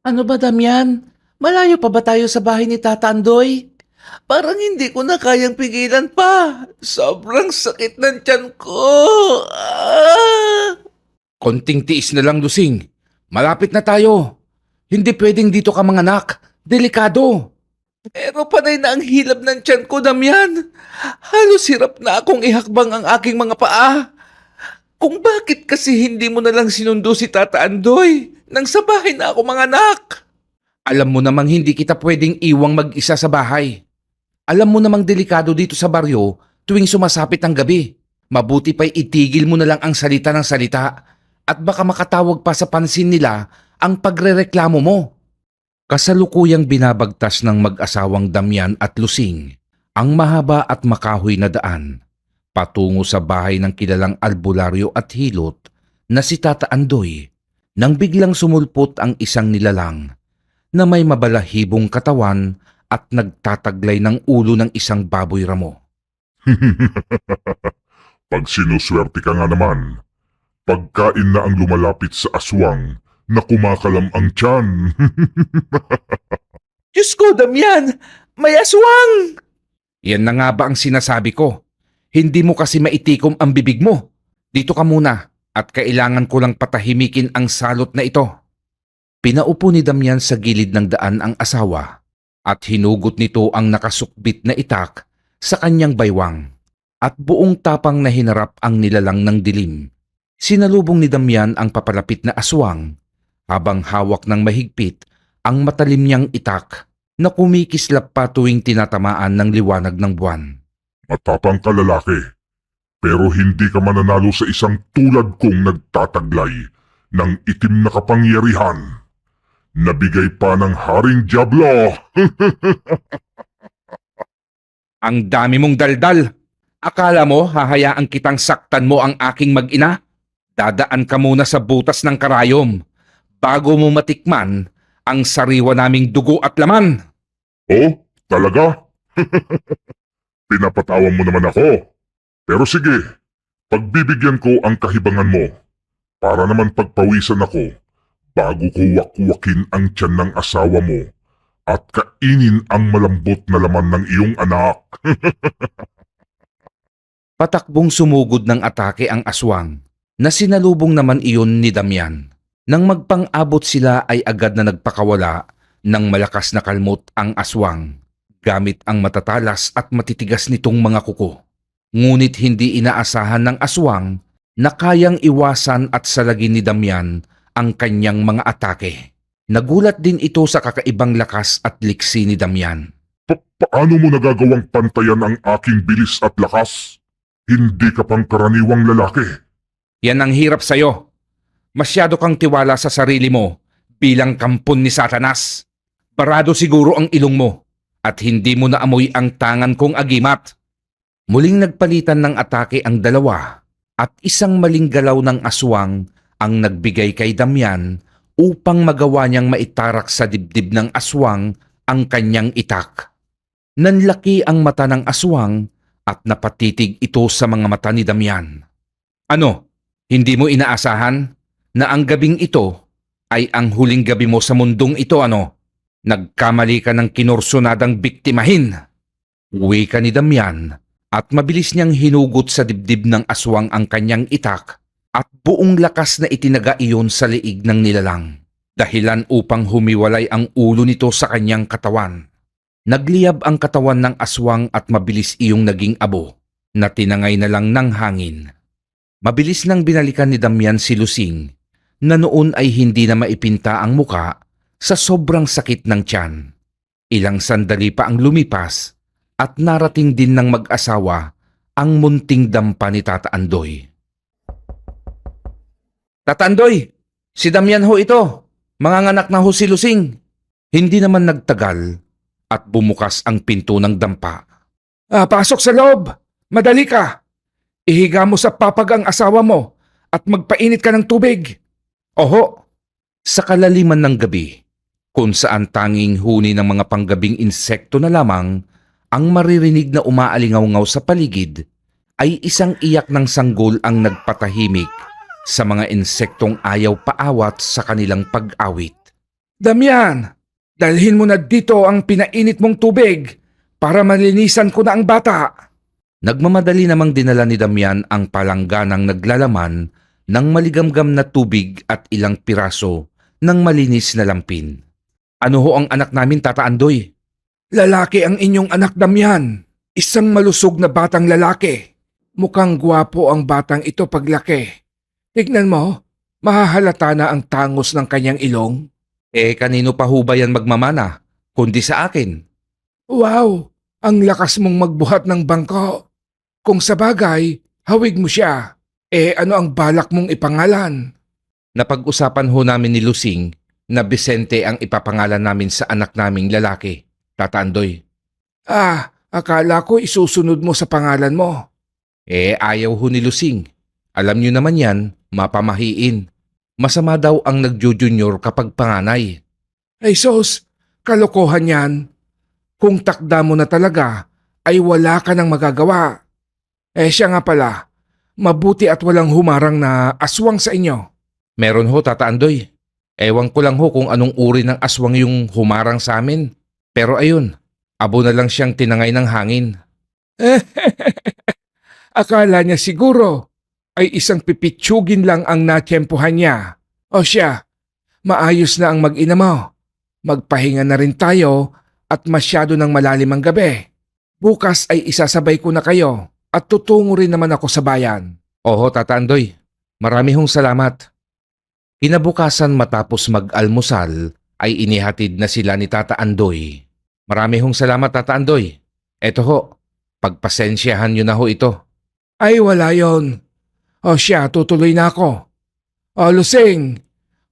Ano ba, Damian? Malayo pa ba tayo sa bahay ni Tata Andoy? Parang hindi ko na kayang pigilan pa. Sobrang sakit ng tiyan ko. Ah! Konting tiis na lang, Lusing. Malapit na tayo. Hindi pwedeng dito ka manganak. Delikado. Pero panay na ang hilab ng tiyan ko, Damian. Halos hirap na akong ihakbang ang aking mga paa. Kung bakit kasi hindi mo na lang sinundo si Tata Andoy nang sa bahay na ako manganak? Alam mo namang hindi kita pwedeng iwang mag-isa sa bahay. Alam mo namang delikado dito sa baryo tuwing sumasapit ang gabi. Mabuti pa'y itigil mo na lang ang salita ng salita at baka makatawag pa sa pansin nila ang pagrereklamo mo. Kasalukuyang binabagtas ng mag-asawang Damian at Lusing ang mahaba at makahoy na daan patungo sa bahay ng kilalang albularyo at hilot na si Tata Andoy nang biglang sumulpot ang isang nilalang na may mabalahibong katawan at nagtataglay ng ulo ng isang baboy ramo. Pag sinuswerte ka nga naman, pagkain na ang lumalapit sa aswang na kumakalam ang tiyan. Diyos ko, Damian! May aswang! Yan na nga ba ang sinasabi ko? Hindi mo kasi maitikom ang bibig mo. Dito ka muna at kailangan ko lang patahimikin ang salot na ito. Pinaupo ni Damian sa gilid ng daan ang asawa at hinugot nito ang nakasukbit na itak sa kanyang baywang at buong tapang na hinarap ang nilalang ng dilim. Sinalubong ni Damian ang papalapit na aswang habang hawak ng mahigpit ang matalim niyang itak na kumikislap pa tuwing tinatamaan ng liwanag ng buwan. Matapang ka lalaki, pero hindi ka mananalo sa isang tulad kong nagtataglay ng itim na kapangyarihan. Nabigay pa ng Haring Diablo. Ang dami mong daldal. Akala mo hahayaan kitang saktan mo ang aking mag-ina? Dadaan ka muna sa butas ng karayom bago mo matikman ang sariwa naming dugo at laman. Oh, talaga? Pinapatawa mo naman ako. Pero sige, pagbibigyan ko ang kahibangan mo para naman pagpawisan ako bago ko wakwakin ang tiyan ng asawa mo at kainin ang malambot na laman ng iyong anak. Patakbong sumugod ng atake ang aswang na sinalubong naman iyon ni Damian. Nang magpang-abot sila ay agad na nagpakawala ng malakas na kalmot ang aswang gamit ang matatalas at matitigas nitong mga kuko. Ngunit hindi inaasahan ng aswang na kayang iwasan at salagin ni Damian ang kanyang mga atake. Nagulat din ito sa kakaibang lakas at liksi ni Damian. Paano mo nagagawang pantayan ang aking bilis at lakas? Hindi ka pang karaniwang lalaki. Yan ang hirap sa'yo. Masyado kang tiwala sa sarili mo bilang kampon ni Satanas. Barado siguro ang ilong mo at hindi mo naamoy ang tangan kong agimat. Muling nagpalitan ng atake ang dalawa at isang maling galaw ng aswang ang nagbigay kay Damian upang magawa niyang maitarak sa dibdib ng aswang ang kanyang itak. Nanlaki ang mata ng aswang at napatitig ito sa mga mata ni Damian. Ano? Hindi mo inaasahan na ang gabing ito ay ang huling gabi mo sa mundong ito, ano? Nagkamali ka ng kinursonadang biktimahin. Uwi ka ni Damian at mabilis niyang hinugot sa dibdib ng aswang ang kanyang itak at buong lakas na itinaga iyon sa liig ng nilalang. Dahilan upang humiwalay ang ulo nito sa kanyang katawan. Nagliyab ang katawan ng aswang at mabilis iyong naging abo na tinangay na lang ng hangin. Mabilis nang binalikan ni Damian si Lusing na noon ay hindi na maipinta ang muka sa sobrang sakit ng tiyan. Ilang sandali pa ang lumipas at narating din ng mag-asawa ang munting dampa ni Tata Andoy. Tata Andoy, si Damian ho ito. Manganganak na ho si Lusing. Hindi naman nagtagal at bumukas ang pinto ng dampa. Pasok sa loob! Madali ka! Ihiga mo sa papag ang asawa mo at magpainit ka ng tubig. Oho, sa kalaliman ng gabi, kung saan tanging huni ng mga panggabing insekto na lamang ang maririnig na umaalingaw-ngaw sa paligid, ay isang iyak ng sanggol ang nagpatahimik sa mga insektong ayaw paawat sa kanilang pag-awit. Damian, dalhin mo na dito ang pinainit mong tubig para malinisan ko na ang bata. Nagmamadali namang dinala ni Damian ang palangganang naglalaman ng maligamgam na tubig at ilang piraso ng malinis na lampin. Ano ho ang anak namin, Tata Andoy? Lalaki ang inyong anak, Damian. Isang malusog na batang lalaki. Mukhang gwapo ang batang ito paglaki. Tignan mo, mahahalata na ang tangos ng kanyang ilong. Kanino pa ho ba yan magmamana, kundi sa akin? Wow, ang lakas mong magbuhat ng bangko. Kung sa bagay, hawig mo siya. Ano ang balak mong ipangalan? Napag-usapan ho namin ni Lusing na Vicente ang ipapangalan namin sa anak naming lalaki, Tata Andoy. Akala ko isusunod mo sa pangalan mo. Ayaw ho ni Lusing. Alam niyo naman yan, mapamahiin. Masama daw ang nagjo-junior kapag panganay. Ay sos, kalokohan yan. Kung takda mo na talaga, ay wala ka nang magagawa. Siya nga pala, mabuti at walang humarang na aswang sa inyo. Meron ho, Tata Andoy. Ewan ko lang ho kung anong uri ng aswang yung humarang sa amin. Pero ayun, abo na lang siyang tinangay ng hangin. Akala niya siguro ay isang pipitsugin lang ang natiyempohan niya. O siya, maayos na ang mag-ina mo. Magpahinga na rin tayo at masyado ng malalim ang gabi. Bukas ay isasabay ko na kayo at tutungo rin naman ako sa bayan. Oho, Tata Andoy. Marami hong salamat. Kinabukasan matapos mag-almusal ay inihatid na sila ni Tata Andoy. Marami hong salamat, Tata Andoy. Eto ho, pagpasensyahan nyo na ho ito. Ay wala yon. O siya, tutuloy na ako. O Lusing,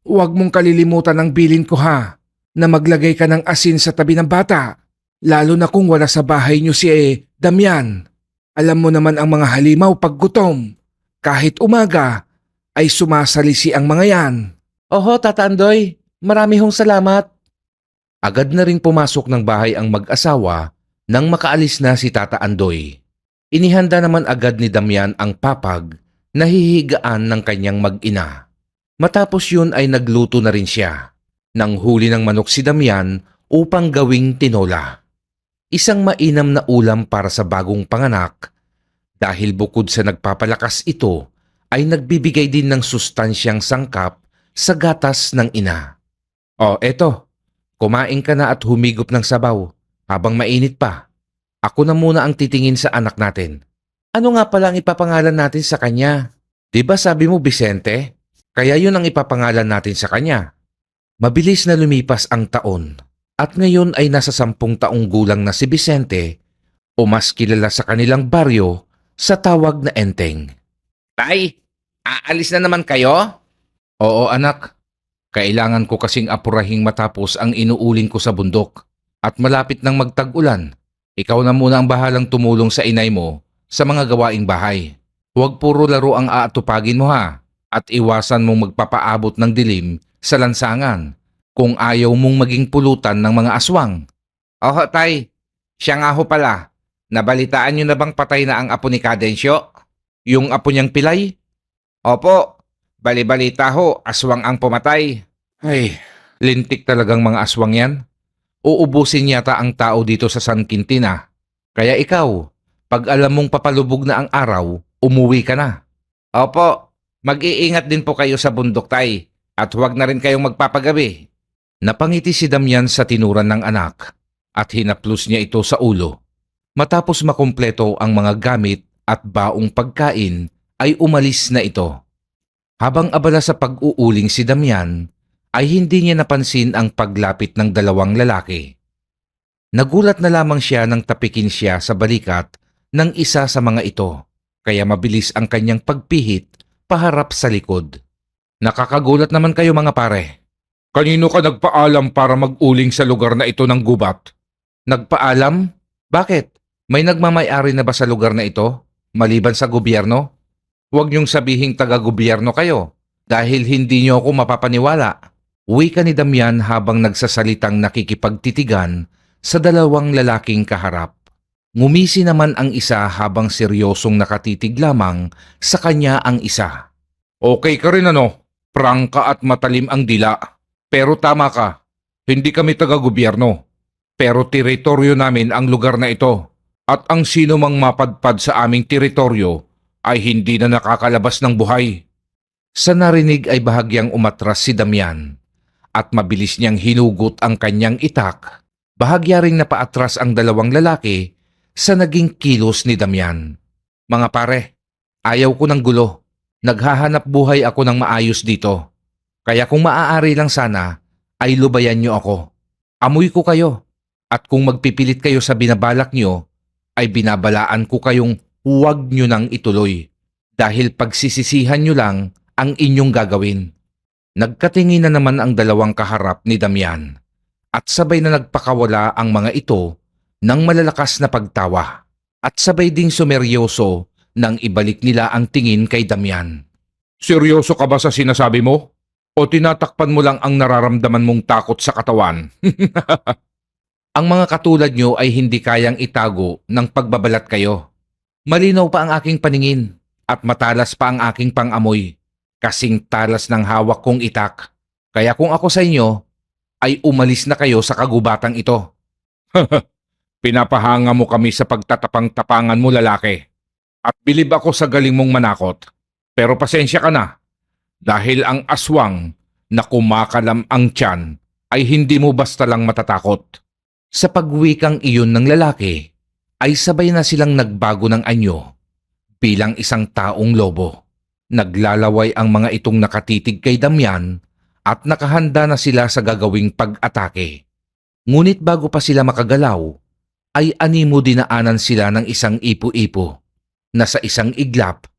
huwag mong kalilimutan ang bilin ko ha, na maglagay ka ng asin sa tabi ng bata. Lalo na kung wala sa bahay nyo si Damian. Alam mo naman ang mga halimaw pag gutom. Kahit umaga, ay sumasalisi ang mga yan. Oho, Tata Andoy. Marami hong salamat. Agad na rin pumasok ng bahay ang mag-asawa nang makaalis na si Tata Andoy. Inihanda naman agad ni Damian ang papag na hihigaan ng kanyang mag-ina. Matapos yun ay nagluto na rin siya. Nang huli ng manok si Damian upang gawing tinola. Isang mainam na ulam para sa bagong panganak dahil bukod sa nagpapalakas ito, ay nagbibigay din ng sustansyang sangkap sa gatas ng ina. O eto, kumain ka na at humigop ng sabaw habang mainit pa. Ako na muna ang titingin sa anak natin. Ano nga pala ang ipapangalan natin sa kanya? Diba sabi mo Vicente? Kaya yun ang ipapangalan natin sa kanya. Mabilis na lumipas ang taon at ngayon ay nasa 10 taong gulang na si Vicente o mas kilala sa kanilang baryo sa tawag na Enteng. Tay, aalis na naman kayo? Oo anak, kailangan ko kasing apurahing matapos ang inuuling ko sa bundok at malapit nang magtag-ulan. Ikaw na muna ang bahalang tumulong sa inay mo sa mga gawaing bahay. Huwag puro laro ang aatupagin mo ha at iwasan mong magpapaabot ng dilim sa lansangan kung ayaw mong maging pulutan ng mga aswang. Oho tay, siya nga ho pala. Nabalitaan niyo na bang patay na ang apo ni Cadencio? Yung apo niyang pilay? Opo, bali-balita ho, aswang ang pumatay. Ay, lintik talagang mga aswang yan. Uubusin yata ang tao dito sa San Quintina. Kaya ikaw, pag alam mong papalubog na ang araw, umuwi ka na. Opo, mag-iingat din po kayo sa bundok tay at huwag na rin kayong magpapagabi. Napangiti si Damian sa tinuran ng anak at hinaplos niya ito sa ulo. Matapos makumpleto ang mga gamit at baong pagkain ay umalis na ito. Habang abala sa pag-uuling si Damian, ay hindi niya napansin ang paglapit ng dalawang lalaki. Nagulat na lamang siya nang tapikin siya sa balikat ng isa sa mga ito, kaya mabilis ang kanyang pagpihit paharap sa likod. Nakakagulat naman kayo mga pare. Kanino ka nagpaalam para mag-uling sa lugar na ito ng gubat? Nagpaalam? Bakit? May nagmamay-ari na ba sa lugar na ito, maliban sa gobyerno? Huwag niyong sabihing taga-gobyerno kayo, dahil hindi niyo ako mapapaniwala. Wika ni Damian habang nagsasalitang nakikipagtitigan sa dalawang lalaking kaharap. Ngumisi naman ang isa habang seryosong nakatitig lamang sa kanya ang isa. Okay ka rin ano, prangka at matalim ang dila. Pero tama ka, Hindi kami taga-gobyerno, pero teritoryo namin ang lugar na ito. At ang sino mang mapadpad sa aming teritoryo ay hindi na nakakalabas ng buhay. Sa narinig ay bahagyang umatras si Damian at mabilis niyang hinugot ang kanyang itak. Bahagya ring napaatras ang dalawang lalaki sa naging kilos ni Damian. Mga pare, ayaw ko ng gulo. Naghahanap buhay ako ng maayos dito. Kaya kung maaari lang sana, ay lubayan niyo ako. Amoy ko kayo. At kung magpipilit kayo sa binabalak niyo, ay binabalaan ko kayong huwag niyo nang ituloy. Dahil pagsisisihan niyo lang ang inyong gagawin. Nagkatingin na naman ang dalawang kaharap ni Damian. At sabay na nagpakawala ang mga ito ng malalakas na pagtawa. At sabay ding sumeryoso nang ibalik nila ang tingin kay Damian. Seryoso ka ba sa sinasabi mo? O tinatakpan mo lang ang nararamdaman mong takot sa katawan? Ang mga katulad nyo ay hindi kayang itago ng pagbabalat kayo. Malinaw pa ang aking paningin at matalas pa ang aking pangamoy. Kasing talas ng hawak kong itak. Kaya kung ako sa inyo, ay umalis na kayo sa kagubatang ito. Pinapahanga mo kami sa pagtatapang-tapangan mo, lalaki. At bilib ako sa galing mong manakot. Pero pasensya ka na. Dahil ang aswang na kumakalam ang tiyan ay hindi mo basta lang matatakot. Sa pagwikang iyon ng lalaki, ay sabay na silang nagbago ng anyo. Bilang isang taong lobo, naglalaway ang mga itong nakatitig kay Damian at nakahanda na sila sa gagawing pag-atake. Ngunit bago pa sila makagalaw, ay animo dinaanan sila ng isang ipo-ipo na sa isang iglap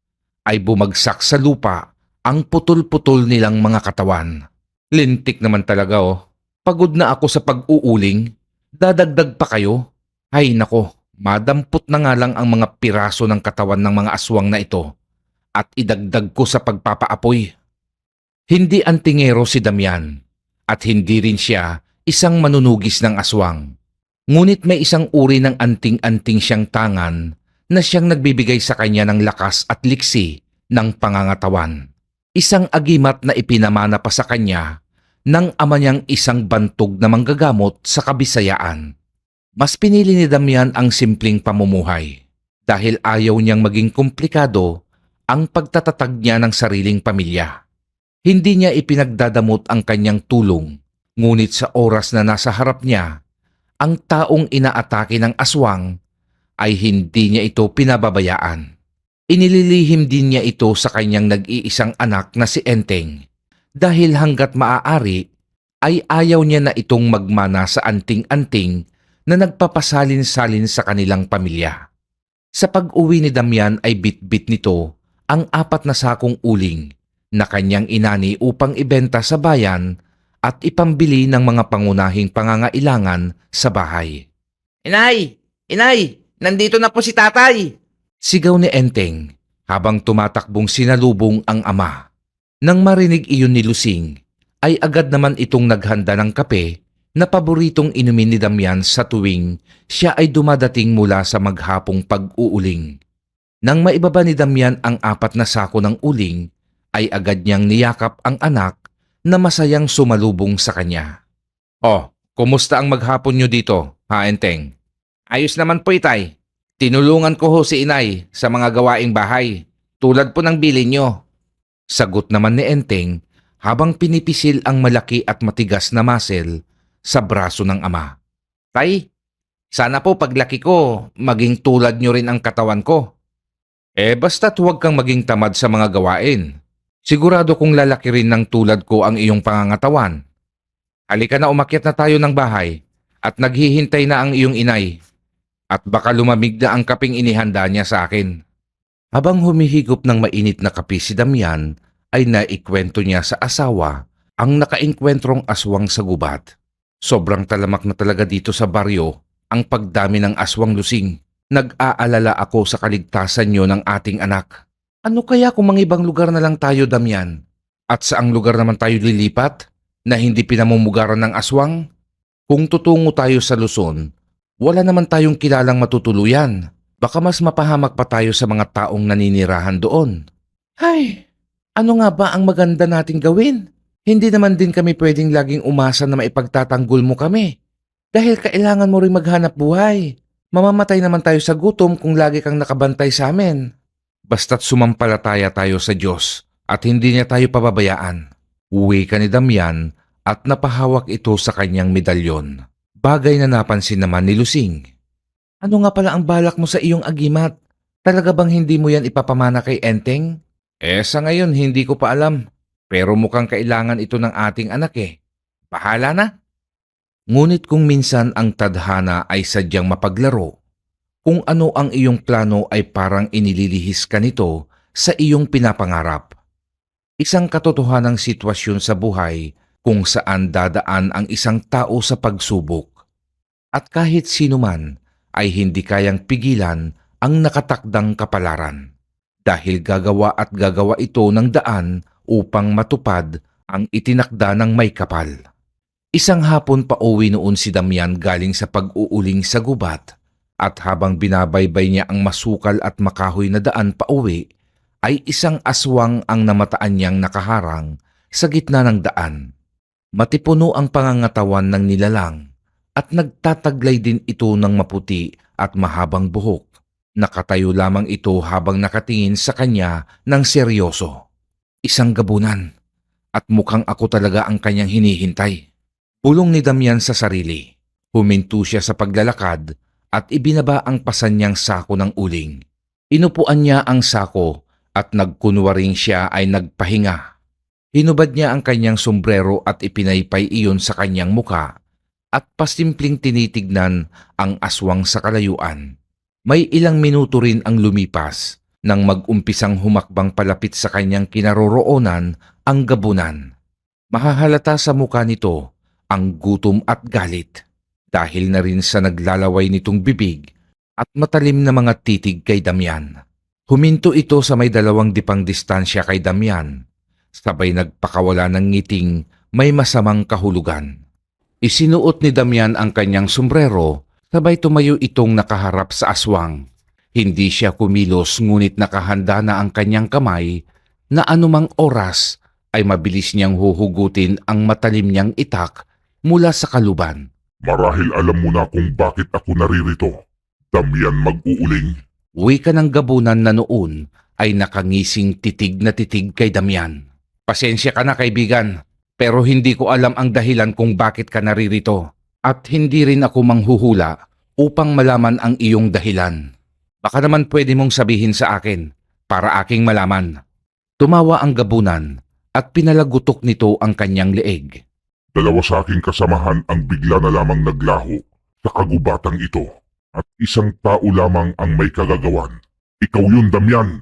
ay bumagsak sa lupa ang putol-putol nilang mga katawan. Lintik naman talaga oh. Pagod na ako sa pag-uuling. Dadagdag pa kayo? Ay nako, madampot na nga lang ang mga piraso ng katawan ng mga aswang na ito at idagdag ko sa pagpapaapoy. Hindi antingero si Damian at hindi rin siya isang manunugis ng aswang. Ngunit may isang uri ng anting-anting siyang tangan na siyang nagbibigay sa kanya ng lakas at liksi ng pangangatawan. Isang agimat na ipinamana pa sa kanya ng ama niyang isang bantog na manggagamot sa Kabisayaan. Mas pinili ni Damian ang simpleng pamumuhay dahil ayaw niyang maging komplikado ang pagtatatag niya ng sariling pamilya. Hindi niya ipinagdadamot ang kanyang tulong, ngunit sa oras na nasa harap niya, ang taong inaatake ng aswang ay hindi niya ito pinababayaan. Inililihim din niya ito sa kanyang nag-iisang anak na si Enteng. Dahil hanggat maaari, ay ayaw niya na itong magmana sa anting-anting na nagpapasalin-salin sa kanilang pamilya. Sa pag-uwi ni Damian ay bit-bit nito ang 4 na sakong uling na kanyang inani upang ibenta sa bayan at ipambili ng mga pangunahing pangangailangan sa bahay. Inay! Inay! Nandito na po si tatay! Sigaw ni Enteng habang tumatakbong sinalubong ang ama. Nang marinig iyon ni Lusing, ay agad naman itong naghanda ng kape na paboritong inumin ni Damian sa tuwing siya ay dumadating mula sa maghapong pag-uuling. Nang maibaba ni Damian ang 4 na sako ng uling, ay agad niyang niyakap ang anak na masayang sumalubong sa kanya. Oh, kumusta ang maghapon niyo dito, ha Enteng? Ayos naman po itay. Tinulungan ko ho si inay sa mga gawaing bahay, tulad po ng bilin niyo. Sagot naman ni Enteng habang pinipisil ang malaki at matigas na muscle sa braso ng ama. Tay, sana po paglaki ko, maging tulad nyo rin ang katawan ko. Basta't huwag kang maging tamad sa mga gawain. Sigurado kong lalaki rin ng tulad ko ang iyong pangangatawan. Halika na, umakyat na tayo ng bahay at naghihintay na ang iyong inay. At baka lumamig na ang kaping inihanda niya sa akin. Habang humihigop ng mainit na kape si Damian, ay naikwento niya sa asawa ang nakaengkwentrong aswang sa gubat. Sobrang talamak na talaga dito sa baryo ang pagdami ng aswang, Lusing. Nag-aalala ako sa kaligtasan niyo ng ating anak. Ano kaya kung mangibang lugar na lang tayo, Damian? At saang lugar naman tayo lilipat na hindi pinamumugaran ng aswang? Kung tutungo tayo sa Luzon, wala naman tayong kilalang matutuluyan. Baka mas mapahamak pa tayo sa mga taong naninirahan doon. Ay, ano nga ba ang maganda nating gawin? Hindi naman din kami pwedeng laging umasa na maipagtatanggol mo kami. Dahil kailangan mo rin maghanap buhay. Mamamatay naman tayo sa gutom kung lagi kang nakabantay sa amin. Basta't sumampalataya tayo sa Diyos at hindi niya tayo pababayaan. Uwi ka ni Damian at napahawak ito sa kanyang medalyon. Bagay na napansin naman ni Lusing. Ano nga pala ang balak mo sa iyong agimat? Talaga bang hindi mo yan ipapamana kay Enteng? Sa ngayon hindi ko pa alam. Pero mukhang kailangan ito ng ating anak eh. Bahala na. Ngunit kung minsan ang tadhana ay sadyang mapaglaro, kung ano ang iyong plano ay parang inililihis ka nito sa iyong pinapangarap. Isang katotohanang sitwasyon sa buhay kung saan dadaan ang isang tao sa pagsubok. At kahit sino man ay hindi kayang pigilan ang nakatakdang kapalaran. Dahil gagawa at gagawa ito ng daan upang matupad ang itinakda ng may kapal. Isang hapon pa uwi noon si Damian galing sa pag-uuling sa gubat at habang binabaybay niya ang masukal at makahoy na daan pa uwi, ay isang aswang ang namataan niyang nakaharang sa gitna ng daan. Matipuno ang pangangatawan ng nilalang at nagtataglay din ito ng maputi at mahabang buhok. Nakatayo lamang ito habang nakatingin sa kanya ng seryoso. Isang gabunan at mukhang ako talaga ang kanyang hinihintay. Bulong ni Damian sa sarili. Huminto siya sa paglalakad at ibinaba ang pasan niyang sako ng uling. Inupuan niya ang sako at nagkunwaring siya ay nagpahinga. Hinubad niya ang kanyang sombrero at ipinaypay iyon sa kanyang muka at pasimpleng tinitignan ang aswang sa kalayuan. May ilang minuto rin ang lumipas nang mag-umpisang humakbang palapit sa kanyang kinaroroonan ang gabunan. Mahahalata sa muka nito ang gutom at galit dahil na rin sa naglalaway nitong bibig at matalim na mga titig kay Damian. Huminto ito sa may 2 dipang distansya kay Damian, sabay nagpakawala ng ngiting may masamang kahulugan. Isinuot ni Damian ang kanyang sombrero, sabay tumayo itong nakaharap sa aswang. Hindi siya kumilos ngunit nakahanda na ang kanyang kamay na anumang oras ay mabilis niyang huhugutin ang matalim niyang itak mula sa kaluban. Marahil alam mo na kung bakit ako naririto. Damian mag-uuling. Uwi ka ng gabunan na noon ay nakangising titig na titig kay Damian. Pasensya ka na kaibigan, pero hindi ko alam ang dahilan kung bakit ka naririto. At hindi rin ako manghuhula upang malaman ang iyong dahilan. Baka naman pwede mong sabihin sa akin para aking malaman. Tumawa ang gabunan at pinalagutok nito ang kanyang leeg. 2 sa aking kasamahan ang bigla na lamang naglaho sa kagubatang ito at isang tao lamang ang may kagagawan. Ikaw yun, Damian.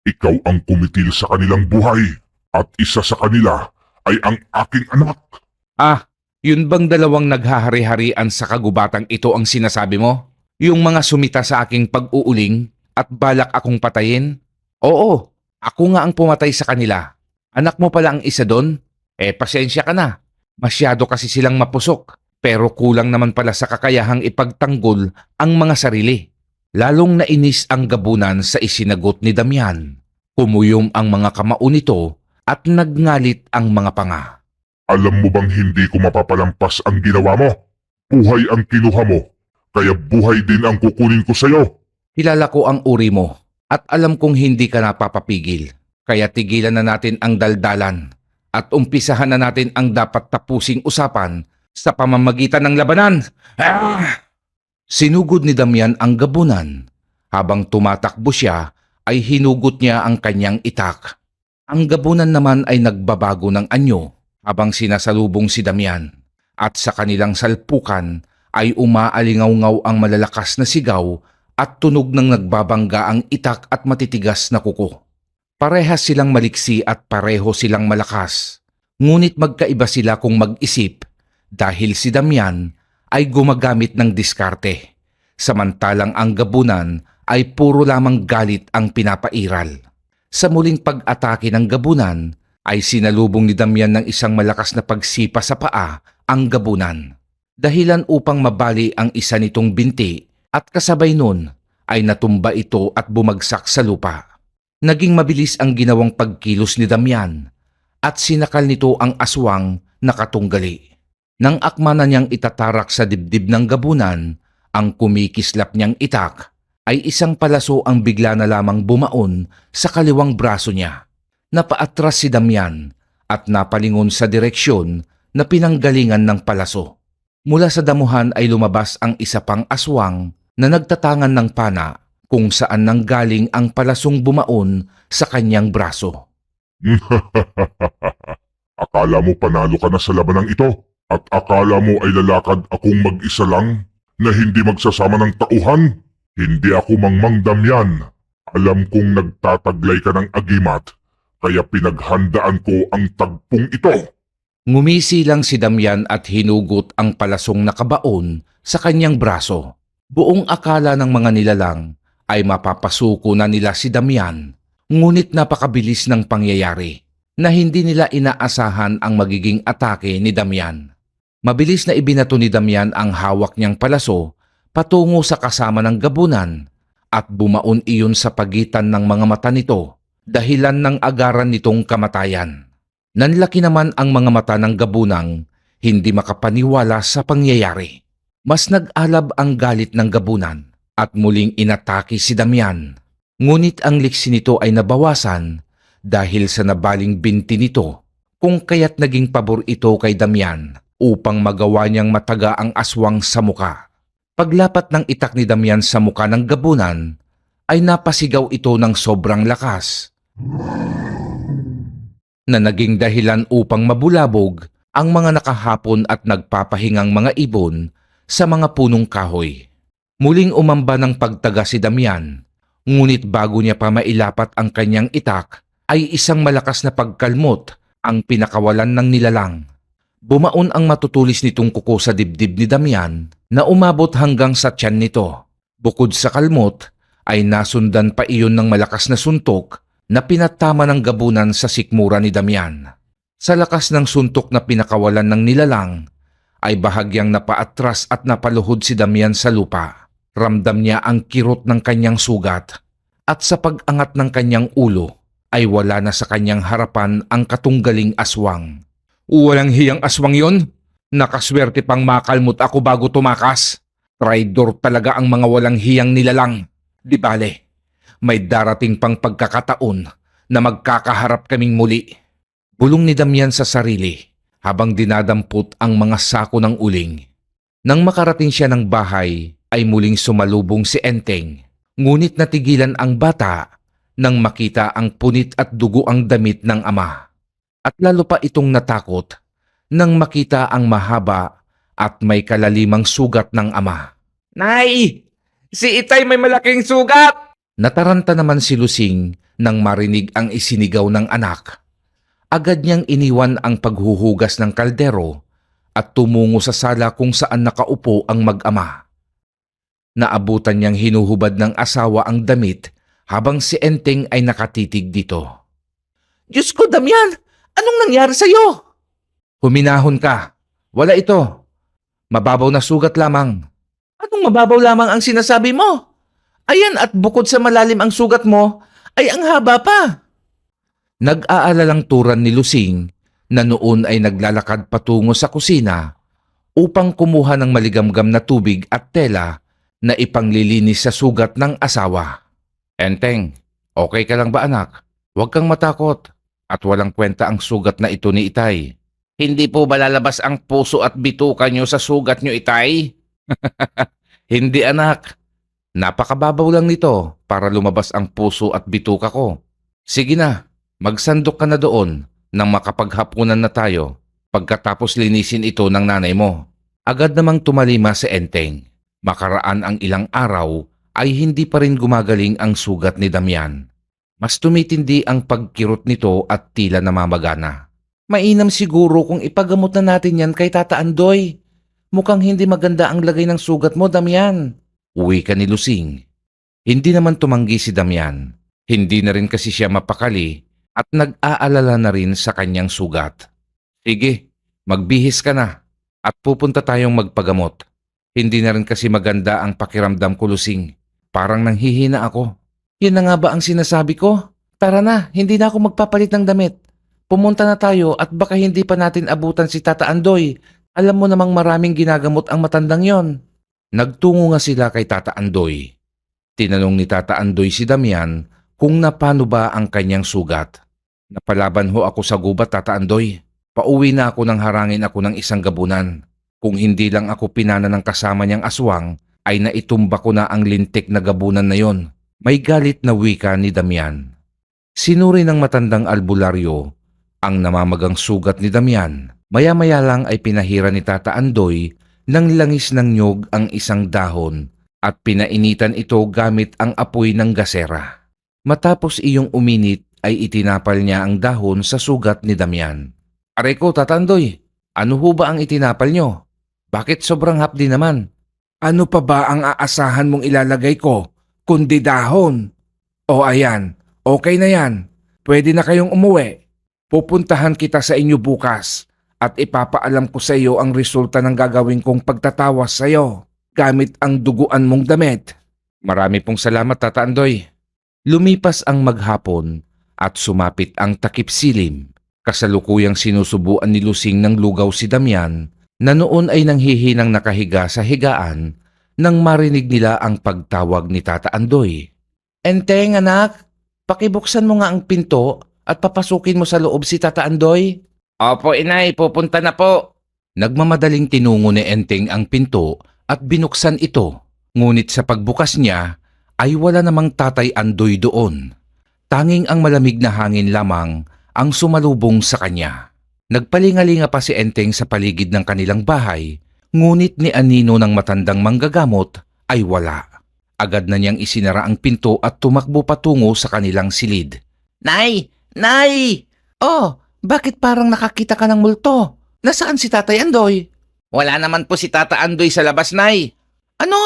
Ikaw ang kumitil sa kanilang buhay at isa sa kanila ay ang aking anak. Yun bang 2 naghahari-harian sa kagubatang ito ang sinasabi mo? Yung mga sumita sa aking pag-uuling at balak akong patayin? Oo, ako nga ang pumatay sa kanila. Anak mo pala ang isa doon? Pasensya ka na. Masyado kasi silang mapusok, pero kulang naman pala sa kakayahang ipagtanggol ang mga sarili. Lalong nainis ang gabunan sa isinagot ni Damian. Kumuyom ang mga kamao nito at nagngalit ang mga panga. Alam mo bang hindi ko mapapalampas ang ginawa mo? Buhay ang kinuha mo, kaya buhay din ang kukunin ko sa'yo. Kilala ko ang uri mo at alam kong hindi ka napapapigil. Kaya tigilan na natin ang daldalan at umpisahan na natin ang dapat tapusing usapan sa pamamagitan ng labanan. Sinugod ni Damian ang gabunan. Habang tumatakbo siya, ay hinugot niya ang kanyang itak. Ang gabunan naman ay nagbabago ng anyo habang sinasalubong si Damian. At sa kanilang salpukan ay umaalingaw-ngaw ang malalakas na sigaw at tunog ng nagbabangga ang itak at matitigas na kuko. Parehas silang maliksi at pareho silang malakas. Ngunit magkaiba sila kung mag-isip dahil si Damian ay gumagamit ng diskarte, samantalang ang gabunan ay puro lamang galit ang pinapairal. Sa muling pag-atake ng gabunan ay sinalubong ni Damian ng isang malakas na pagsipa sa paa ang gabunan. Dahilan upang mabali ang isa nitong binti at kasabay nun ay natumba ito at bumagsak sa lupa. Naging mabilis ang ginawang pagkilos ni Damian at sinakal nito ang aswang na katunggali. Nang akma na niyang itatarak sa dibdib ng gabunan, ang kumikislap niyang itak ay isang palaso ang bigla na lamang bumaon sa kaliwang braso niya. Napaatras si Damian at napalingon sa direksyon na pinanggalingan ng palaso. Mula sa damuhan ay lumabas ang isa pang aswang na nagtatangan ng pana kung saan nanggaling ang palasong bumaon sa kanyang braso. Akala mo panalo ka na sa labanang ito? At akala mo ay lalakad akong mag-isa lang na hindi magsasama ng tauhan? Hindi ako Mangmang Damian. Alam kong nagtataglay ka ng agimat, kaya pinaghandaan ko ang tagpong ito. Ngumisi lang si Damian at hinugot ang palasong nakabaon sa kanyang braso. Buong akala ng mga nilalang ay mapapasuko na nila si Damian, ngunit napakabilis ng pangyayari na hindi nila inaasahan ang magiging atake ni Damian. Mabilis na ibinato ni Damian ang hawak niyang palaso patungo sa kasama ng gabunan at bumaon iyon sa pagitan ng mga mata nito, dahilan ng agaran nitong kamatayan. Nanlaki naman ang mga mata ng gabunang hindi makapaniwala sa pangyayari. Mas nag-alab ang galit ng gabunan at muling inatake si Damian. Ngunit ang liksi nito ay nabawasan dahil sa nabaling binti nito, kung kaya't naging pabor ito kay Damian upang magawa niyang mataga ang aswang sa muka. Paglapat ng itak ni Damian sa muka ng gabunan, ay napasigaw ito ng sobrang lakas na naging dahilan upang mabulabog ang mga nakahapon at nagpapahingang mga ibon sa mga punong kahoy. Muling umamba ng pagtaga si Damian, ngunit bago niya pa mailapat ang kanyang itak, ay isang malakas na pagkalmot ang pinakawalan ng nilalang. Bumaon ang matutulis nitong kuko sa dibdib ni Damian na umabot hanggang sa tiyan nito. Bukod sa kalmot, ay nasundan pa iyon ng malakas na suntok na pinatama ng gabunan sa sikmura ni Damian. Sa lakas ng suntok na pinakawalan ng nilalang, ay bahagyang napaatras at napaluhod si Damian sa lupa. Ramdam niya ang kirot ng kanyang sugat at sa pag-angat ng kanyang ulo ay wala na sa kanyang harapan ang katunggaling aswang. Walang hiyang aswang yon. Nakaswerte pang makalmot ako bago tumakas. Traidor talaga ang mga walang hiyang nilalang. Di bale, may darating pang pagkakataon na magkakaharap kaming muli. Bulong ni Damian sa sarili habang dinadampot ang mga sako ng uling. Nang makarating siya ng bahay, ay muling sumalubong si Enteng. Ngunit natigilan ang bata nang makita ang punit at dugo ang damit ng ama. At lalo pa itong natakot nang makita ang mahaba at may kalalimang sugat ng ama. Nay! Si Itay may malaking sugat! Nataranta naman si Lusing nang marinig ang isinigaw ng anak. Agad niyang iniwan ang paghuhugas ng kaldero at tumungo sa sala kung saan nakaupo ang mag-ama. Naabutan niyang hinuhubad ng asawa ang damit habang si Enteng ay nakatitig dito. Diyos ko, Damian! Anong nangyari sa'yo? Huminahon ka. Wala ito. Mababaw na sugat lamang. Anong mababaw lamang ang sinasabi mo? Ayan, at bukod sa malalim ang sugat mo, ay ang haba pa. Nag-aalalang turan ni Lusing na noon ay naglalakad patungo sa kusina upang kumuha ng maligamgam na tubig at tela na ipanglilinis sa sugat ng asawa. Enteng, okay ka lang ba anak? Huwag kang matakot at walang kwenta ang sugat na ito ni Itay. Hindi po ba lalabas ang puso at bituka nyo sa sugat nyo, Itay? Hindi anak. Napakababaw lang nito para lumabas ang puso at bituka ko. Sige na, magsandok ka na doon nang makapaghapunan na tayo pagkatapos linisin ito ng nanay mo. Agad namang tumalima si Enteng. Makaraan ang ilang araw ay hindi pa rin gumagaling ang sugat ni Damian. Mas tumitindi ang pagkirot nito at tila namamagana. Mainam siguro kung ipagamot na natin yan kay Tata Andoy. Mukhang hindi maganda ang lagay ng sugat mo, Damian. Uwi ka ni Lusing. Hindi naman tumanggi si Damian. Hindi na rin kasi siya mapakali at nag-aalala na rin sa kanyang sugat. Sige, magbihis ka na at pupunta tayong magpagamot. Hindi na rin kasi maganda ang pakiramdam ko, Lusing. Parang nanghihina ako. Yan na nga ba ang sinasabi ko? Tara na, hindi na ako magpapalit ng damit. Pumunta na tayo at baka hindi pa natin abutan si Tata Andoy. Alam mo namang maraming ginagamot ang matandang yon. Nagtungo nga sila kay Tata Andoy. Tinanong ni Tata Andoy si Damian kung napano ba ang kanyang sugat. Napalaban ho ako sa gubat, Tata Andoy. Pauwi na ako nang harangin ako ng isang gabunan. Kung hindi lang ako pinana ng kasama niyang aswang, ay naitumba ko na ang lintik na gabunan na yon. May galit na wika ni Damian. Sinuri ng matandang albularyo ang namamagang sugat ni Damian. Maya-maya lang ay pinahira ni Tata Andoy ng langis ng nyog ang isang dahon at pinainitan ito gamit ang apoy ng gasera. Matapos iyong uminit ay itinapal niya ang dahon sa sugat ni Damian. Aray ko, Tata Andoy, ano ho ba ang itinapal nyo? Bakit sobrang hapdi naman? Ano pa ba ang aasahan mong ilalagay ko, kundi dahon? O ayan, okay na yan. Pwede na kayong umuwi. Pupuntahan kita sa inyo bukas at ipapaalam ko sa iyo ang resulta ng gagawin kong pagtatawas sa iyo gamit ang duguan mong damit. Marami pong salamat, Tata Andoy. Lumipas ang maghapon at sumapit ang takip silim. Kasalukuyang sinusubuan ni Lusing ng lugaw si Damian na noon ay nanghihinang nakahiga sa higaan nang marinig nila ang pagtawag ni Tata Andoy. Enteng anak, pakibuksan mo nga ang pinto at papasukin mo sa loob si Tata Andoy. Opo inay, pupunta na po. Nagmamadaling tinungo ni Enteng ang pinto at binuksan ito. Ngunit sa pagbukas niya ay wala namang Tatay Andoy doon. Tanging ang malamig na hangin lamang ang sumalubong sa kanya. Nagpalingalinga pa si Enteng sa paligid ng kanilang bahay, ngunit ni Anino ng matandang manggagamot ay wala. Agad na niyang isinara ang pinto at tumakbo patungo sa kanilang silid. Nay! Nay! Oh, bakit parang nakakita ka ng multo? Nasaan si Tatay Andoy? Wala naman po si Tata Andoy sa labas, Nay. Ano?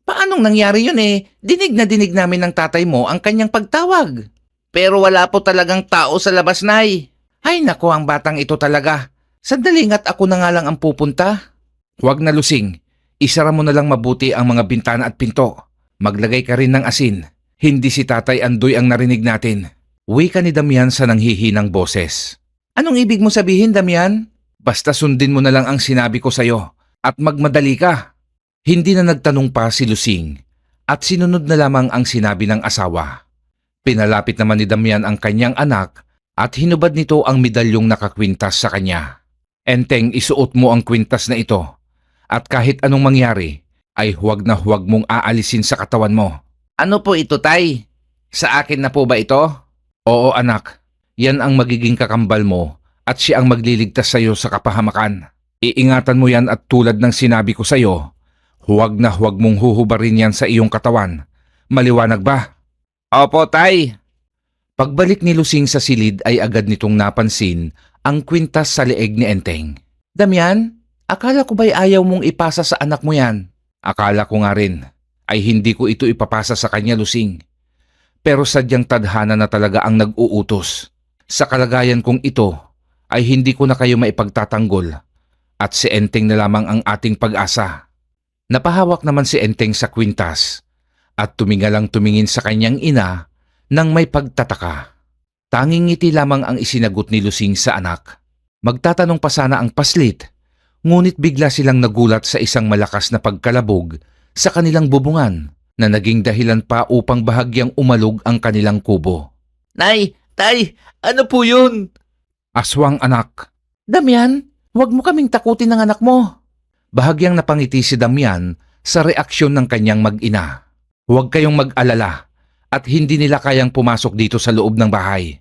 Paanong nangyari yun eh? Dinig na dinig namin ng tatay mo ang kanyang pagtawag. Pero wala po talagang tao sa labas, Nay. Ay nako, ang batang ito talaga. Sandali nga't ako na nga lang ang pupunta. Huwag na Lusing. Isara mo na lang mabuti ang mga bintana at pinto. Maglagay ka rin ng asin. Hindi si Tatay Andoy ang narinig natin. Wika ni Damian sa nanghihinang boses. Anong ibig mo sabihin, Damian? Basta sundin mo na lang ang sinabi ko sa'yo at magmadali ka. Hindi na nagtanong pa si Lusing at sinunod na lamang ang sinabi ng asawa. Pinalapit naman ni Damian ang kanyang anak at hinubad nito ang medalyong nakakwintas sa kanya. Enteng, isuot mo ang kwintas na ito at kahit anong mangyari ay huwag na huwag mong aalisin sa katawan mo. Ano po ito, Tay? Sa akin na po ba ito? Oo anak, yan ang magiging kakambal mo at siya ang magliligtas sa iyo sa kapahamakan. Iingatan mo yan at tulad ng sinabi ko sa iyo, huwag na huwag mong huhubarin yan sa iyong katawan. Maliwanag ba? Opo, Tay. Pagbalik ni Lusing sa silid ay agad nitong napansin ang kwintas sa leeg ni Enteng. Damian, akala ko ba'y ayaw mong ipasa sa anak mo yan? Akala ko nga rin ay hindi ko ito ipapasa sa kanya, Lusing. Pero sadyang tadhana na talaga ang nag-uutos. Sa kalagayan kong ito ay hindi ko na kayo maipagtatanggol at si Enteng na lamang ang ating pag-asa. Napahawak naman si Enteng sa kwintas at tumingalang tumingin sa kanyang ina nang may pagtataka. Tanging ngiti lamang ang isinagot ni Lusing sa anak. Magtatanong pa sana ang paslit, ngunit bigla silang nagulat sa isang malakas na pagkalabog sa kanilang bubungan na naging dahilan pa upang bahagyang umalog ang kanilang kubo. Nay! Tay! Ano po yun? Aswang anak. Damian, huwag mo kaming takutin ng anak mo. Bahagyang napangiti si Damian sa reaksyon ng kanyang mag-ina. Huwag kayong mag-alala at hindi nila kayang pumasok dito sa loob ng bahay.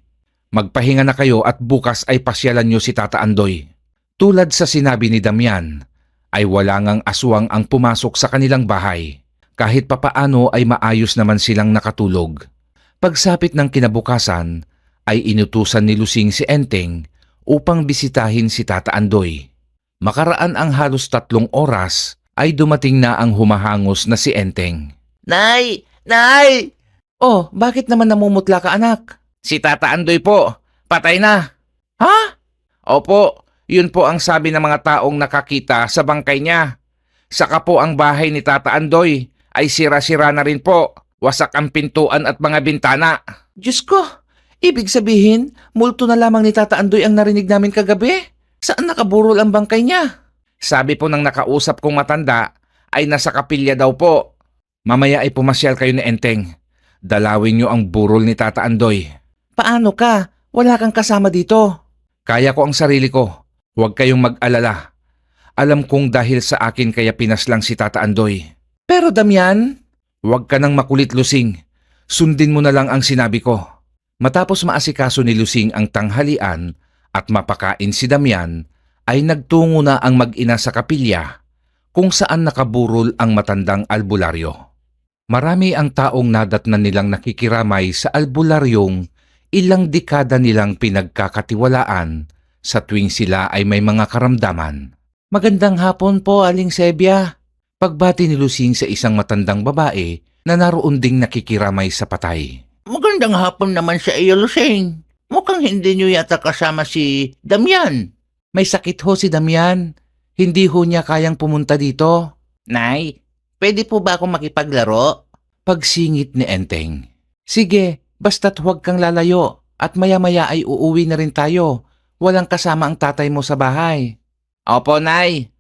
Magpahinga na kayo at bukas ay pasyalan nyo si Tata Andoy. Tulad sa sinabi ni Damian, ay wala ngang aswang ang pumasok sa kanilang bahay. Kahit papaano ay maayos naman silang nakatulog. Pagsapit ng kinabukasan, ay inutusan ni Lusing si Enteng upang bisitahin si Tata Andoy. Makaraan ang halos 3 oras, ay dumating na ang humahangos na si Enteng. Nay! Nay! Oh, bakit naman namumutla ka anak? Si Tata Andoy po, patay na. Ha? Opo, yun po ang sabi ng mga taong nakakita sa bangkay niya. Saka po ang bahay ni Tata Andoy ay sira-sira na rin po. Wasak ang pintuan at mga bintana. Diyos ko, Ibig sabihin, multo na lamang ni Tata Andoy ang narinig namin kagabi? Saan nakaburol ang bangkay niya? Sabi po ng nakausap kong matanda ay nasa kapilya daw po. Mamaya ay pumasyal kayo ni Enteng. Dalawin niyo ang burol ni Tata Andoy. Paano ka? Wala kang kasama dito. Kaya ko ang sarili ko. Huwag kayong mag-alala. Alam kong dahil sa akin kaya pinaslang si Tata Andoy. Pero Damian, Huwag ka nang makulit, Lusing. Sundin mo na lang ang sinabi ko. Matapos maasikaso ni Lusing ang tanghalian at mapakain si Damian, ay nagtungo na ang mag-ina sa kapilya kung saan nakaburol ang matandang albularyo. Marami ang taong nadatnan nilang nakikiramay sa albularyong ilang dekada nilang pinagkakatiwalaan sa tuwing sila ay may mga karamdaman. magandang hapon po, Aling Sebia. Pagbati ni Lusing sa isang matandang babae na naroon ding nakikiramay sa patay. Magandang hapon naman sa iyo, Lusing. Mukhang hindi niyo yata kasama si Damian. May sakit ho si Damian. Hindi ho niya kayang pumunta dito. Nay, pwede po ba akong makipaglaro? Pagsingit ni Enteng. Sige, basta't huwag kang lalayo at maya-maya ay uuwi na rin tayo. Walang kasama ang tatay mo sa bahay. Opo, Nay.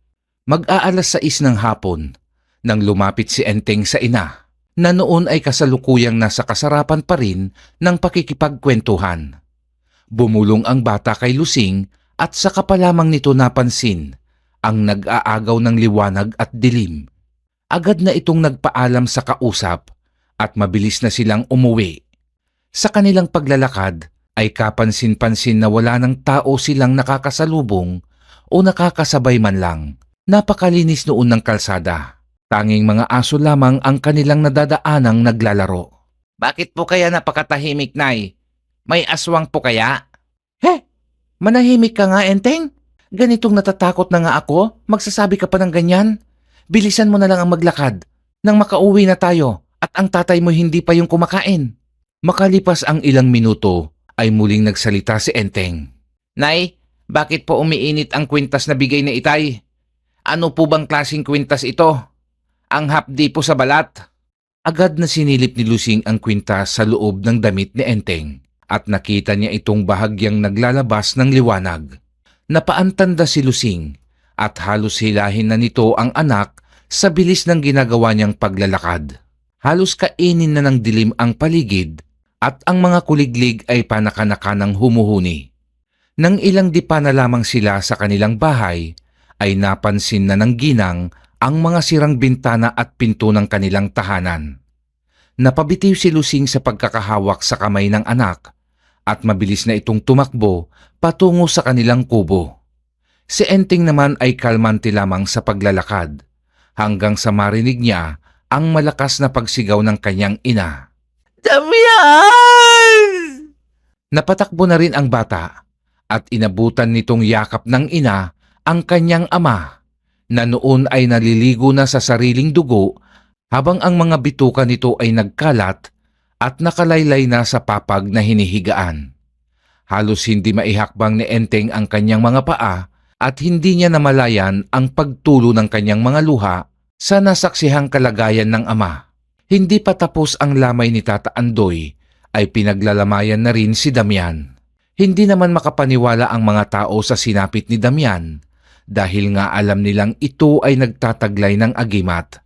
Mag-aalas 6 ng hapon nang lumapit si Enteng sa ina na noon ay kasalukuyang nasa kasarapan pa rin ng pakikipagkwentuhan. Bumulong ang bata kay Lusing at saka pa lamang nito napansin ang nag-aagaw ng liwanag at dilim. Agad na itong nagpaalam sa kausap at mabilis na silang umuwi. Sa kanilang paglalakad ay kapansin-pansin na wala ng tao silang nakakasalubong o nakakasabay man lang. Napakalinis noon ng kalsada. Tanging mga aso lamang ang kanilang nadadaanang naglalaro. Bakit po kaya napakatahimik, Nay? May aswang po kaya? Manahimik ka nga, Enteng. Ganitong natatakot na nga ako, magsasabi ka pa ng ganyan. Bilisan mo na lang ang maglakad nang makauwi na tayo at ang tatay mo hindi pa yung kumakain. Makalipas ang ilang minuto ay muling nagsalita si Enteng. Nay, bakit po umiinit ang kwintas na bigay ni Itay? Ano po bang klaseng kwintas ito? Ang hapdi po sa balat. Agad na sinilip ni Lusing ang kwintas sa loob ng damit ni Enteng at nakita niya itong bahagyang naglalabas ng liwanag. Napaantanda si Lusing at halos hilahin na nito ang anak sa bilis ng ginagawa niyang paglalakad. Halos kainin na ng dilim ang paligid at ang mga kuliglig ay panakanakanang humuhuni. Nang ilang dipa na lamang sila sa kanilang bahay, ay napansin na ng ginang ang mga sirang bintana at pinto ng kanilang tahanan. Napabitiw si Lusing sa pagkakahawak sa kamay ng anak at mabilis na itong tumakbo patungo sa kanilang kubo. Si Enteng naman ay kalmante lamang sa paglalakad hanggang sa marinig niya ang malakas na pagsigaw ng kanyang ina. Damian! Napatakbo na rin ang bata at inabutan nitong yakap ng ina ang kanyang ama na noon ay naliligo na sa sariling dugo habang ang mga bituka nito ay nagkalat at nakalaylay na sa papag na hinihigaan. Halos hindi maihakbang ni Enteng ang kanyang mga paa at hindi niya namalayan ang pagtulo ng kanyang mga luha sa nasaksihang kalagayan ng ama. Hindi pa tapos ang lamay ni Tata Andoy ay pinaglalamayan na rin si Damian. Hindi naman makapaniwala ang mga tao sa sinapit ni Damian dahil nga alam nilang ito ay nagtataglay ng agimat.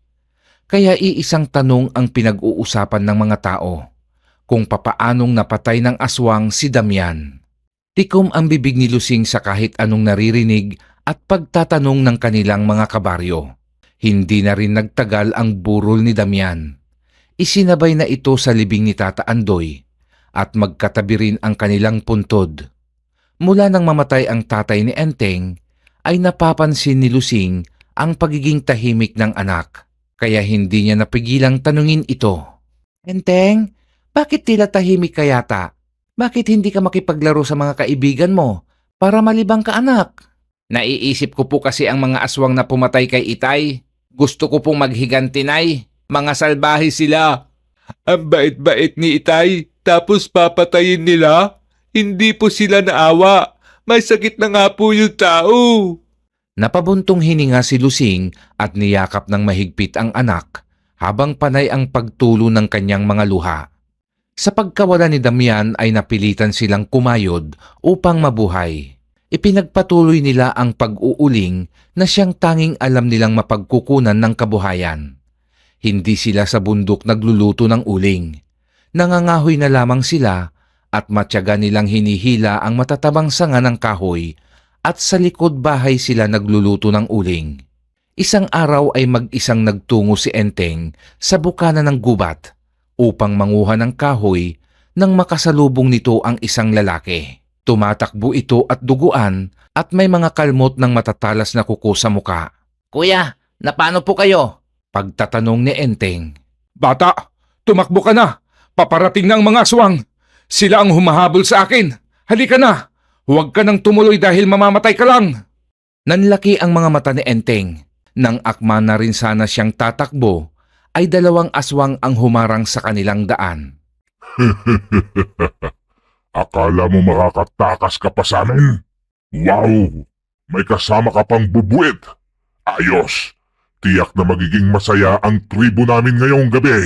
Kaya iisang tanong ang pinag-uusapan ng mga tao, kung papaanong napatay ng aswang si Damian. Tikom ang bibig ni Lusing sa kahit anong naririnig at pagtatanong ng kanilang mga kabaryo. Hindi na rin nagtagal ang burol ni Damian. Isinabay na ito sa libing ni Tata Andoy at magkatabi rin ang kanilang puntod. Mula nang mamatay ang tatay ni Enteng, ay napapansin ni Lusing ang pagiging tahimik ng anak, kaya hindi niya napigilang tanungin ito. Enteng, bakit tila tahimik ka yata? Bakit hindi ka makipaglaro sa mga kaibigan mo para malibang ka, anak? Naiisip ko po kasi ang mga aswang na pumatay kay Itay. Gusto ko pong maghiganti, Nay. Mga salbahe sila. Ang bait-bait ni Itay, tapos papatayin nila? Hindi po sila naawa. May sakit na nga po yung tao. Napabuntong hininga si Lusing at niyakap ng mahigpit ang anak habang panay ang pagtulo ng kanyang mga luha. Sa pagkawala ni Damian ay napilitan silang kumayod upang mabuhay. Ipinagpatuloy nila ang pag-uuling na siyang tanging alam nilang mapagkukunan ng kabuhayan. Hindi sila sa bundok nagluluto ng uling. Nangangahoy na lamang sila at matyaga nilang hinihila ang matatabang sanga ng kahoy at sa likod bahay sila nagluluto ng uling. Isang araw ay mag-isang nagtungo si Enteng sa bukana ng gubat upang manguha ng kahoy nang makasalubong nito ang isang lalaki. Tumatakbo ito at duguan at may mga kalmot ng matatalas na kuko sa muka. Kuya, napano po kayo? Pagtatanong ni Enteng. Bata, tumakbo ka na. Paparating na ang mga aswang. Sila ang humahabol sa akin. Halika na. Huwag ka nang tumuloy dahil mamamatay ka lang. Nanlaki ang mga mata ni Enteng. Nang akma na rin sana siyang tatakbo, ay 2 aswang ang humarang sa kanilang daan. Akala mo makakatakas ka pa sa amin? Wow! May kasama ka pang bubuit. Ayos! Tiyak na magiging masaya ang tribo namin ngayong gabi.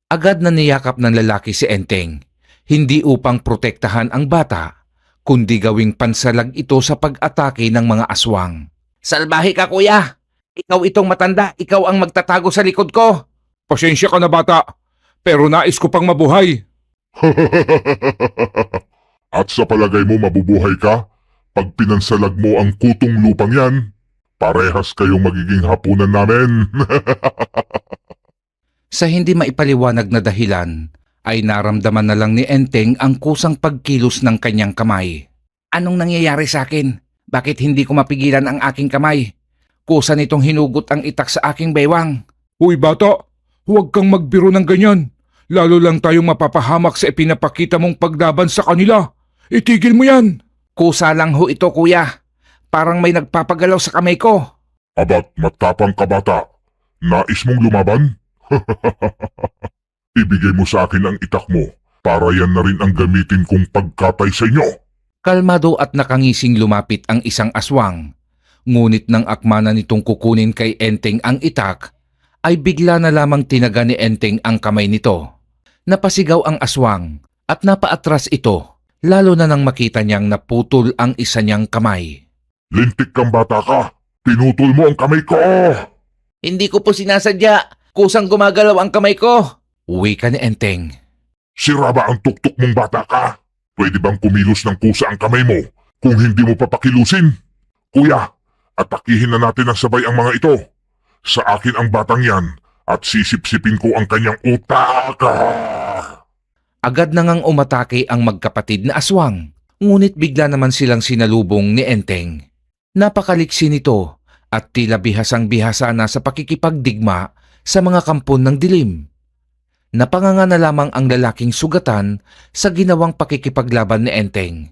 Agad na niyakap ng lalaki si Enteng, hindi upang protektahan ang bata, kundi gawing pansalag ito sa pag-atake ng mga aswang. Salbahe ka, kuya. Ikaw itong matanda, ikaw ang magtatago sa likod ko. Pasensya ka na bata, pero nais ko pang mabuhay. At sa palagay mo mabubuhay ka? Pag pinansalag mo ang kutong lupang yan, parehas kayong magiging hapunan namin. Sa hindi maipaliwanag na dahilan, ay naramdaman na lang ni Enteng ang kusang pagkilos ng kanyang kamay. Anong nangyayari sa akin? Bakit hindi ko mapigilan ang aking kamay? Kusa nitong hinugot ang itak sa aking baywang. Uy bata, huwag kang magbiro ng ganyan. Lalo lang tayong mapapahamak sa ipinapakita mong paglaban sa kanila. Itigil mo yan. Kusa lang ho ito, kuya. Parang may nagpapagalaw sa kamay ko. Abat matapang ka bata. Nais mong lumaban? Ibigay mo sa akin ang itak mo para yan na rin ang gamitin kong pagkatay sa inyo. Kalmado at nakangising lumapit ang isang aswang. Ngunit nang akma na nitong kukunin kay Enteng ang itak, ay bigla na lamang tinaga ni Enteng ang kamay nito. Napasigaw ang aswang at napaatras ito, lalo na nang makita niyang naputol ang isa niyang kamay. Lintik kang bata ka. Pinutol mo ang kamay ko. Hindi ko po sinasadya. Kusang gumagalaw ang kamay ko. Uwi ka ni Enteng. Sira ba ang tuktok mong bata ka? Pwede bang kumilos ng kusa ang kamay mo kung hindi mo papakilusin? Kuya, atakihin na natin ang sabay ang mga ito. Sa akin ang batang yan at sisipsipin ko ang kanyang utak. Agad na ngang umatake ang magkapatid na aswang, ngunit bigla naman silang sinalubong ni Enteng. Napakaliksi nito at tila bihasang-bihasa na sa pakikipagdigma sa mga kampon ng dilim. Napanganga na lamang ang lalaking sugatan sa ginawang pakikipaglaban ni Enteng.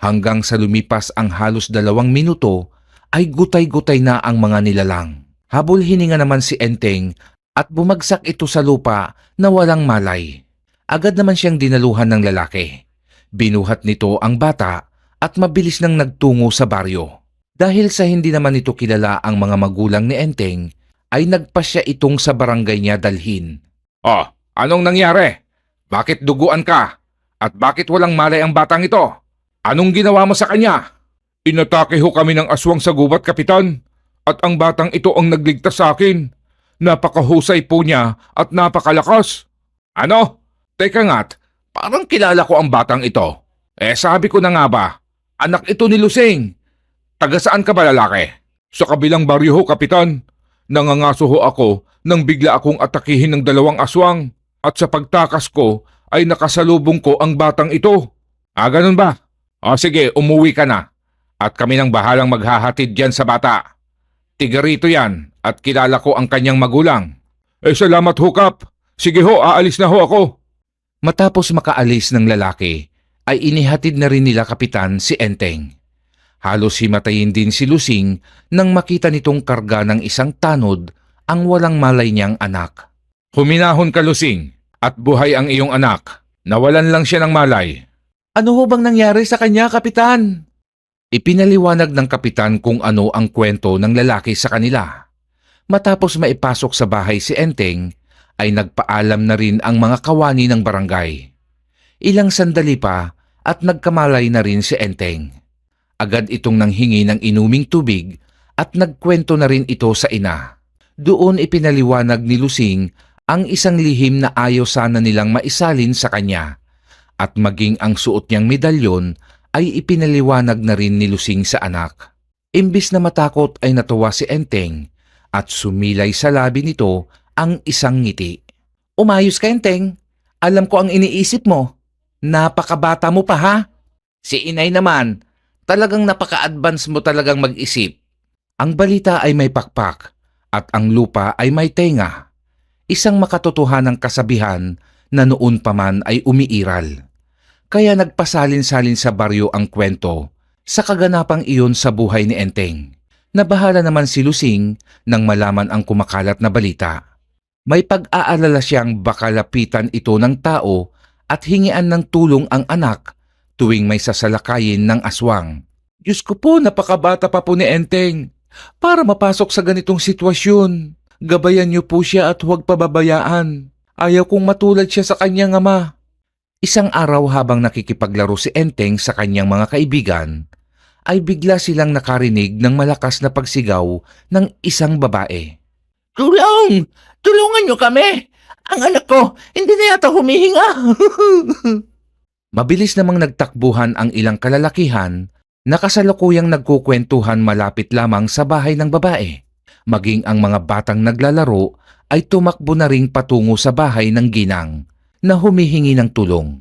Hanggang sa lumipas ang halos 2 minuto ay gutay-gutay na ang mga nilalang. Habol hininga naman si Enteng at bumagsak ito sa lupa na walang malay. Agad naman siyang dinaluhan ng lalaki. Binuhat nito ang bata at mabilis nang nagtungo sa baryo. Dahil sa hindi naman ito kilala ang mga magulang ni Enteng, ay nagpasya itong sa barangay niya dalhin. Oh, anong nangyari? Bakit duguan ka? At bakit walang malay ang batang ito? Anong ginawa mo sa kanya? Inatake ho kami ng aswang sa gubat, Kapitan. At ang batang ito ang nagligtas sa akin. Napakahusay po niya at napakalakas. Ano? Teka nga't, parang kilala ko ang batang ito. Sabi ko na nga ba, anak ito ni Lusing. Taga saan ka ba, lalaki? Sa kabilang baryo ho, Kapitan. Nangangaso ho ako nang bigla akong atakihin ng 2 aswang at sa pagtakas ko ay nakasalubong ko ang batang ito. Ganun ba? Sige, umuwi ka na. At kami nang bahalang maghahatid dyan sa bata. Tiga rito yan at kilala ko ang kanyang magulang. Salamat ho, Kap. Sige ho, aalis na ho ako. Matapos makaalis ng lalaki, ay inihatid na rin nila Kapitan si Enteng. Halos himatayin din si Lusing nang makita nitong karga ng isang tanod ang walang malay niyang anak. Huminahon ka, Lusing, at buhay ang iyong anak. Nawalan lang siya ng malay. Ano ho bang nangyari sa kanya, Kapitan? Ipinaliwanag ng Kapitan kung ano ang kwento ng lalaki sa kanila. Matapos maipasok sa bahay si Enteng, ay nagpaalam na rin ang mga kawani ng barangay. Ilang sandali pa at nagkamalay na rin si Enteng. Agad itong nanghingi ng inuming tubig at nagkwento na rin ito sa ina. Doon ipinaliwanag ni Lusing ang isang lihim na ayaw sana nilang maisalin sa kanya at maging ang suot niyang medalyon ay ipinaliwanag na rin ni Lusing sa anak. Imbis na matakot ay natuwa si Enteng at sumilay sa labi nito ang isang ngiti. Umayos ka, Enteng. Alam ko ang iniisip mo. Napakabata mo pa, ha? Si inay naman, talagang napaka-advance mo talagang mag-isip. Ang balita ay may pakpak at ang lupa ay may tenga. Isang makatotohanang kasabihan na noon pa man ay umiiral. Kaya nagpasalin-salin sa baryo ang kwento sa kaganapang iyon sa buhay ni Enteng. Nabahala naman si Lusing nang malaman ang kumakalat na balita. May pag-aalala siyang baka lapitan ito ng tao at hingian ng tulong ang anak tuwing may sasalakayin ng aswang. Diyos ko po, napakabata pa po ni Enteng. Para mapasok sa ganitong sitwasyon, gabayan niyo po siya at huwag pababayaan. Ayaw kong matulad siya sa kanyang ama. Isang araw habang nakikipaglaro si Enteng sa kanyang mga kaibigan, ay bigla silang nakarinig ng malakas na pagsigaw ng isang babae. Tulong! Tulungan niyo kami! Ang anak ko, hindi na yata humihinga! Mabilis namang nagtakbuhan ang ilang kalalakihan na kasalukuyang nagkukwentuhan malapit lamang sa bahay ng babae. Maging ang mga batang naglalaro ay tumakbo na ring patungo sa bahay ng ginang na humihingi ng tulong.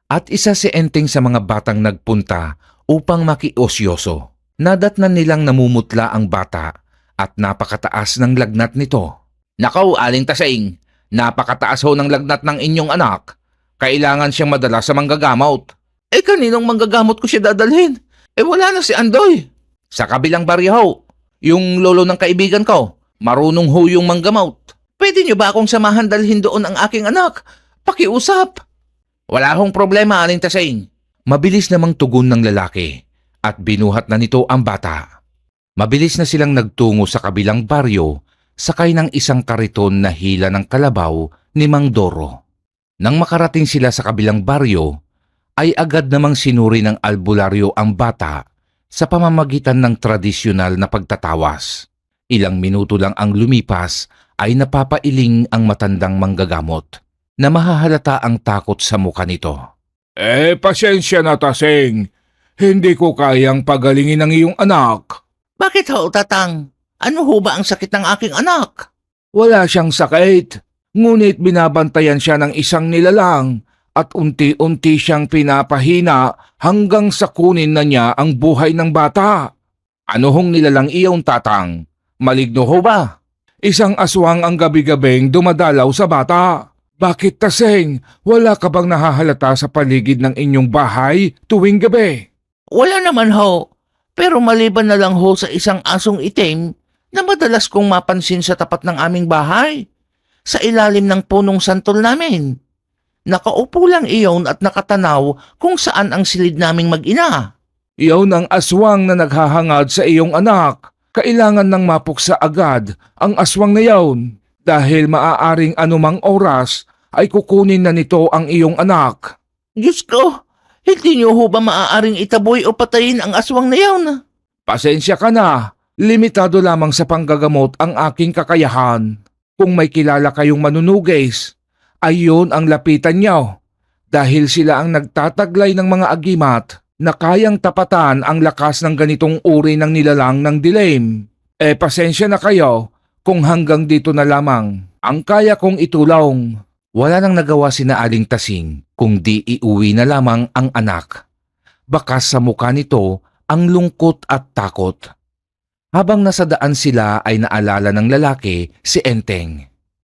At isa si Enteng sa mga batang nagpunta upang makiosyoso. Nadatnan nilang namumutla ang bata at napakataas ng lagnat nito. Nakaw, Aling Tasing! Napakataas ho ng lagnat ng inyong anak. Kailangan siyang madala sa manggagamot. Kaninong manggagamot ko siya dadalhin? Wala na si Andoy. Sa kabilang baryo ho. Yung lolo ng kaibigan ko. Marunong ho yung manggamot. Pwede niyo ba akong samahan dalhin doon ang aking anak? Pakiusap. Wala hong problema, Aling Tasing. Mabilis namang tugon ng lalaki at binuhat na nito ang bata. Mabilis na silang nagtungo sa kabilang baryo sakay ng isang kariton na hila ng kalabaw ni Mang Doro. Nang makarating sila sa kabilang baryo, ay agad namang sinuri ng albularyo ang bata sa pamamagitan ng tradisyonal na pagtatawas. Ilang minuto lang ang lumipas ay napapailing ang matandang manggagamot na mahahalata ang takot sa mukha nito. Pasensya na, Tasing. Hindi ko kayang pagalingin ang iyong anak. Bakit ho, Tatang? Ano ho ba ang sakit ng aking anak? Wala siyang sakit, ngunit binabantayan siya ng isang nilalang at unti-unti siyang pinapahina hanggang sa kunin na niya ang buhay ng bata. Ano hong nilalang iyon, Tatang? Maligno ho ba? Isang aswang ang gabi-gabing dumadalaw sa bata. Bakit, Taseng? Wala ka bang nahahalata sa paligid ng inyong bahay tuwing gabi? Wala naman ho, pero maliban na lang ho sa isang asong itim na madalas kong mapansin sa tapat ng aming bahay, sa ilalim ng punong santol namin. Nakaupo lang iyon at nakatanaw kung saan ang silid naming mag-ina. Iyon ang aswang na naghahangad sa iyong anak. Kailangan nang mapuksa agad ang aswang na iyon dahil maaaring anumang oras ay kukunin na nito ang iyong anak. Diyos ko, hindi niyo ho ba maaaring itaboy o patayin ang aswang na iyon? Pasensya ka na. Limitado lamang sa panggagamot ang aking kakayahan. Kung may kilala kayong manunugis, ay yun ang lapitan niyo. Dahil sila ang nagtataglay ng mga agimat na kayang tapatan ang lakas ng ganitong uri ng nilalang ng dilim. Pasensya na kayo kung hanggang dito na lamang ang kaya kong itulong. Wala nang nagawa sina Aling Tasing kung di iuwi na lamang ang anak. Bakas sa mukha nito ang lungkot at takot. Habang nasa daan sila ay naalala ng lalaki si Enteng.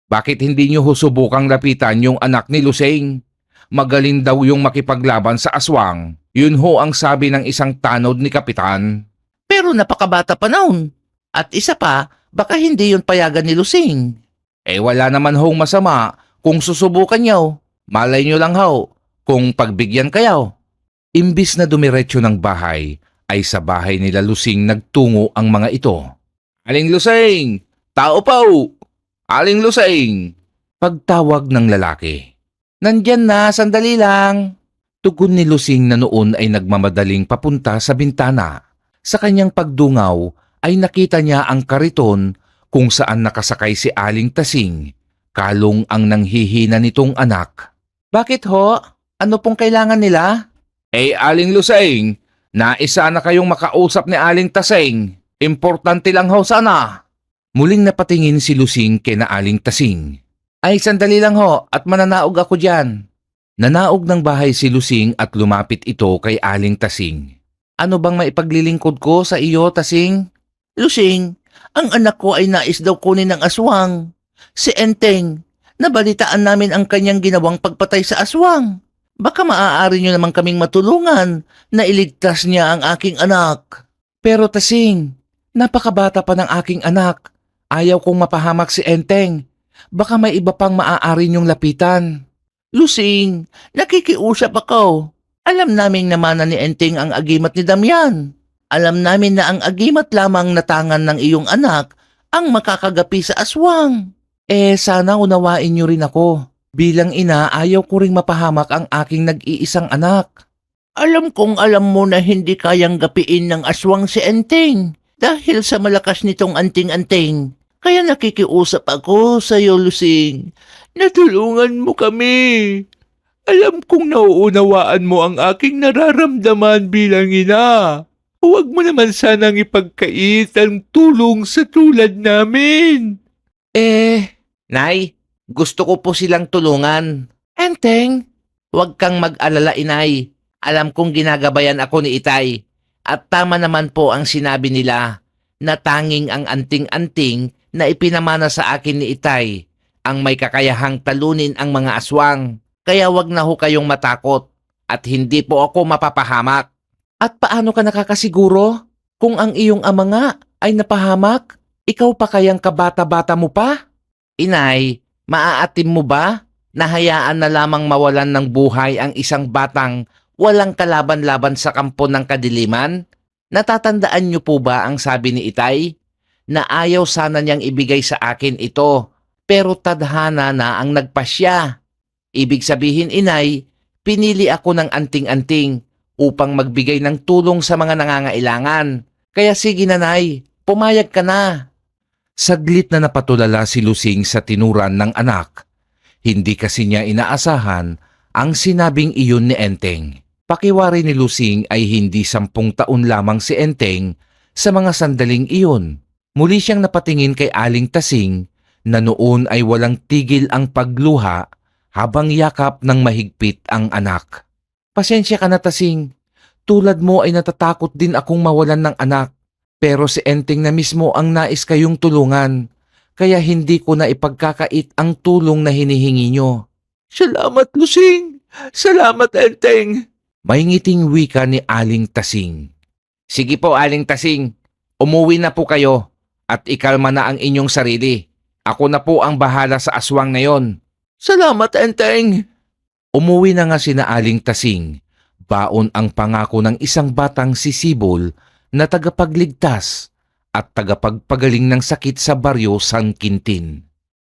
Bakit hindi niyo subukang lapitan yung anak ni Lusing? Magaling daw yung makipaglaban sa aswang. Yun ho ang sabi ng isang tanod ni Kapitan. Pero napakabata pa noon. At isa pa, baka hindi yun payagan ni Lusing. Wala naman hong masama kung susubukan niyo. Malay niyo lang ho kung pagbigyan kayo. Imbis na dumiretso ng bahay, ay sa bahay nila Lusing nagtungo ang mga ito. Aling Lusing! Tao pa! Aling Lusing! Pagtawag ng lalaki. Nandyan na, sandali lang. Tugon ni Lusing na noon ay nagmamadaling papunta sa bintana. Sa kanyang pagdungaw ay nakita niya ang kariton kung saan nakasakay si Aling Tasing. Kalong ang nanghihina nitong anak. Bakit ho? Ano pong kailangan nila? Aling Lusing, naisa na kayong makausap ni Aling Tasing. Importante lang ho sana. Muling napatingin si Lusing kay na Aling Tasing. Ay, sandali lang ho at mananaog ako dyan. Nanaog ng bahay si Lusing at lumapit ito kay Aling Tasing. Ano bang maipaglilingkod ko sa iyo, Tasing? Lusing, ang anak ko ay nais daw kunin ng aswang. Si Enteng, nabalitaan namin ang kanyang ginawang pagpatay sa aswang. Baka maaari niyo naman kaming matulungan na iligtas niya ang aking anak. Pero Tasing, napakabata pa ng aking anak. Ayaw kong mapahamak si Enteng. Baka may iba pang maaari niyong lapitan. Lusing, nakikiusap ako. Alam namin naman na ni Enteng ang agimat ni Damian. Alam namin na ang agimat lamang na tangan ng iyong anak ang makakagapi sa aswang. Sana unawain niyo rin ako. Bilang ina, ayaw ko ring mapahamak ang aking nag-iisang anak. Alam kong alam mo na hindi kayang gapiin ng aswang si Enteng dahil sa malakas nitong anting-anting. Kaya nakikiusap ako sa iyo, Lusing. Natulungan mo kami. Alam kong nauunawaan mo ang aking nararamdaman bilang ina. Huwag mo naman sanang ipagkait ang tulong sa tulad namin. Nay, gusto ko po silang tulungan. Enteng, huwag kang mag-alala, inay. Alam kong ginagabayan ako ni Itay. At tama naman po ang sinabi nila na tanging ang anting-anting na ipinamana sa akin ni Itay ang may kakayahang talunin ang mga aswang. Kaya wag na ho kayong matakot at hindi po ako mapapahamak. At paano ka nakakasiguro? Kung ang iyong ama nga ay napahamak, ikaw pa kayang kabata-bata mo pa? Inay, maaatim mo ba na hayaan na lamang mawalan ng buhay ang isang batang walang kalaban-laban sa kampo ng kadiliman? Natatandaan niyo po ba ang sabi ni Itay? Na ayaw sana niyang ibigay sa akin ito, pero tadhana na ang nagpasya. Ibig sabihin, inay, pinili ako ng anting-anting upang magbigay ng tulong sa mga nangangailangan. Kaya sige nanay, pumayag ka na. Saglit na napatulala si Lusing sa tinuran ng anak. Hindi kasi niya inaasahan ang sinabing iyon ni Enteng. Pakiwari ni Lusing ay hindi 10 taon lamang si Enteng sa mga sandaling iyon. Muli siyang napatingin kay Aling Tasing na noon ay walang tigil ang pagluha habang yakap ng mahigpit ang anak. Pasensya ka na, Tasing. Tulad mo ay natatakot din akong mawalan ng anak. Pero si Enteng na mismo ang nais kayong tulungan. Kaya hindi ko na ipagkakait ang tulong na hinihingi nyo. Salamat, Lusing. Salamat, Enteng. May ngiting wika ni Aling Tasing. Sige po, Aling Tasing. Umuwi na po kayo. At ikalma na ang inyong sarili. Ako na po ang bahala sa aswang na yon. Salamat, Enteng. Umuwi na nga sina Aling Tasing. Baon ang pangako ng isang batang sisibol na tagapagligtas at tagapagpagaling ng sakit sa baryo San Quintin.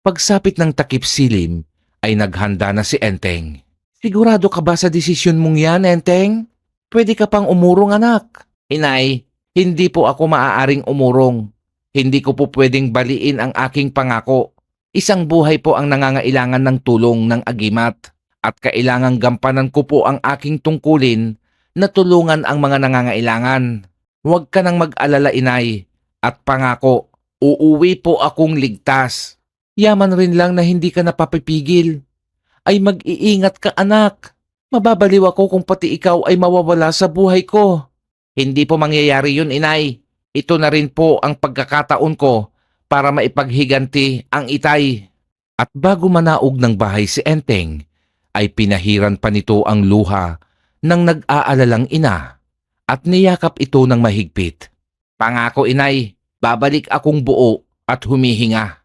Pagsapit ng takip silim ay naghanda na si Enteng. Sigurado ka ba sa desisyon mong yan, Enteng? Pwede ka pang umurong, anak. Inay, hindi po ako maaaring umurong. Hindi ko po pwedeng baliin ang aking pangako. Isang buhay po ang nangangailangan ng tulong ng agimat at kailangang gampanan ko po ang aking tungkulin na tulungan ang mga nangangailangan. Huwag ka nang mag-alala, inay, at pangako, uuwi po akong ligtas. Yaman rin lang na hindi ka napapipigil. Ay mag-iingat ka, anak. Mababaliw ako kung pati ikaw ay mawawala sa buhay ko. Hindi po mangyayari yun, inay. Ito na rin po ang pagkakataon ko para maipaghiganti ang Itay. At bago manaog ng bahay si Enteng, ay pinahiran pa nito ang luha ng nag-aalalang ina at niyakap ito ng mahigpit. Pangako, inay, babalik akong buo at humihinga.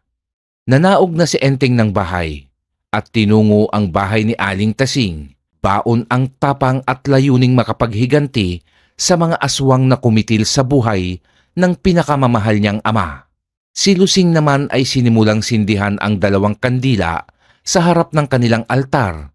Nanaog na si Enteng ng bahay at tinungo ang bahay ni Aling Tasing. Baon ang tapang at layuning makapaghiganti sa mga aswang na kumitil sa buhay ng pinakamamahal niyang ama. Si Lusing naman ay sinimulang sindihan ang 2 kandila sa harap ng kanilang altar.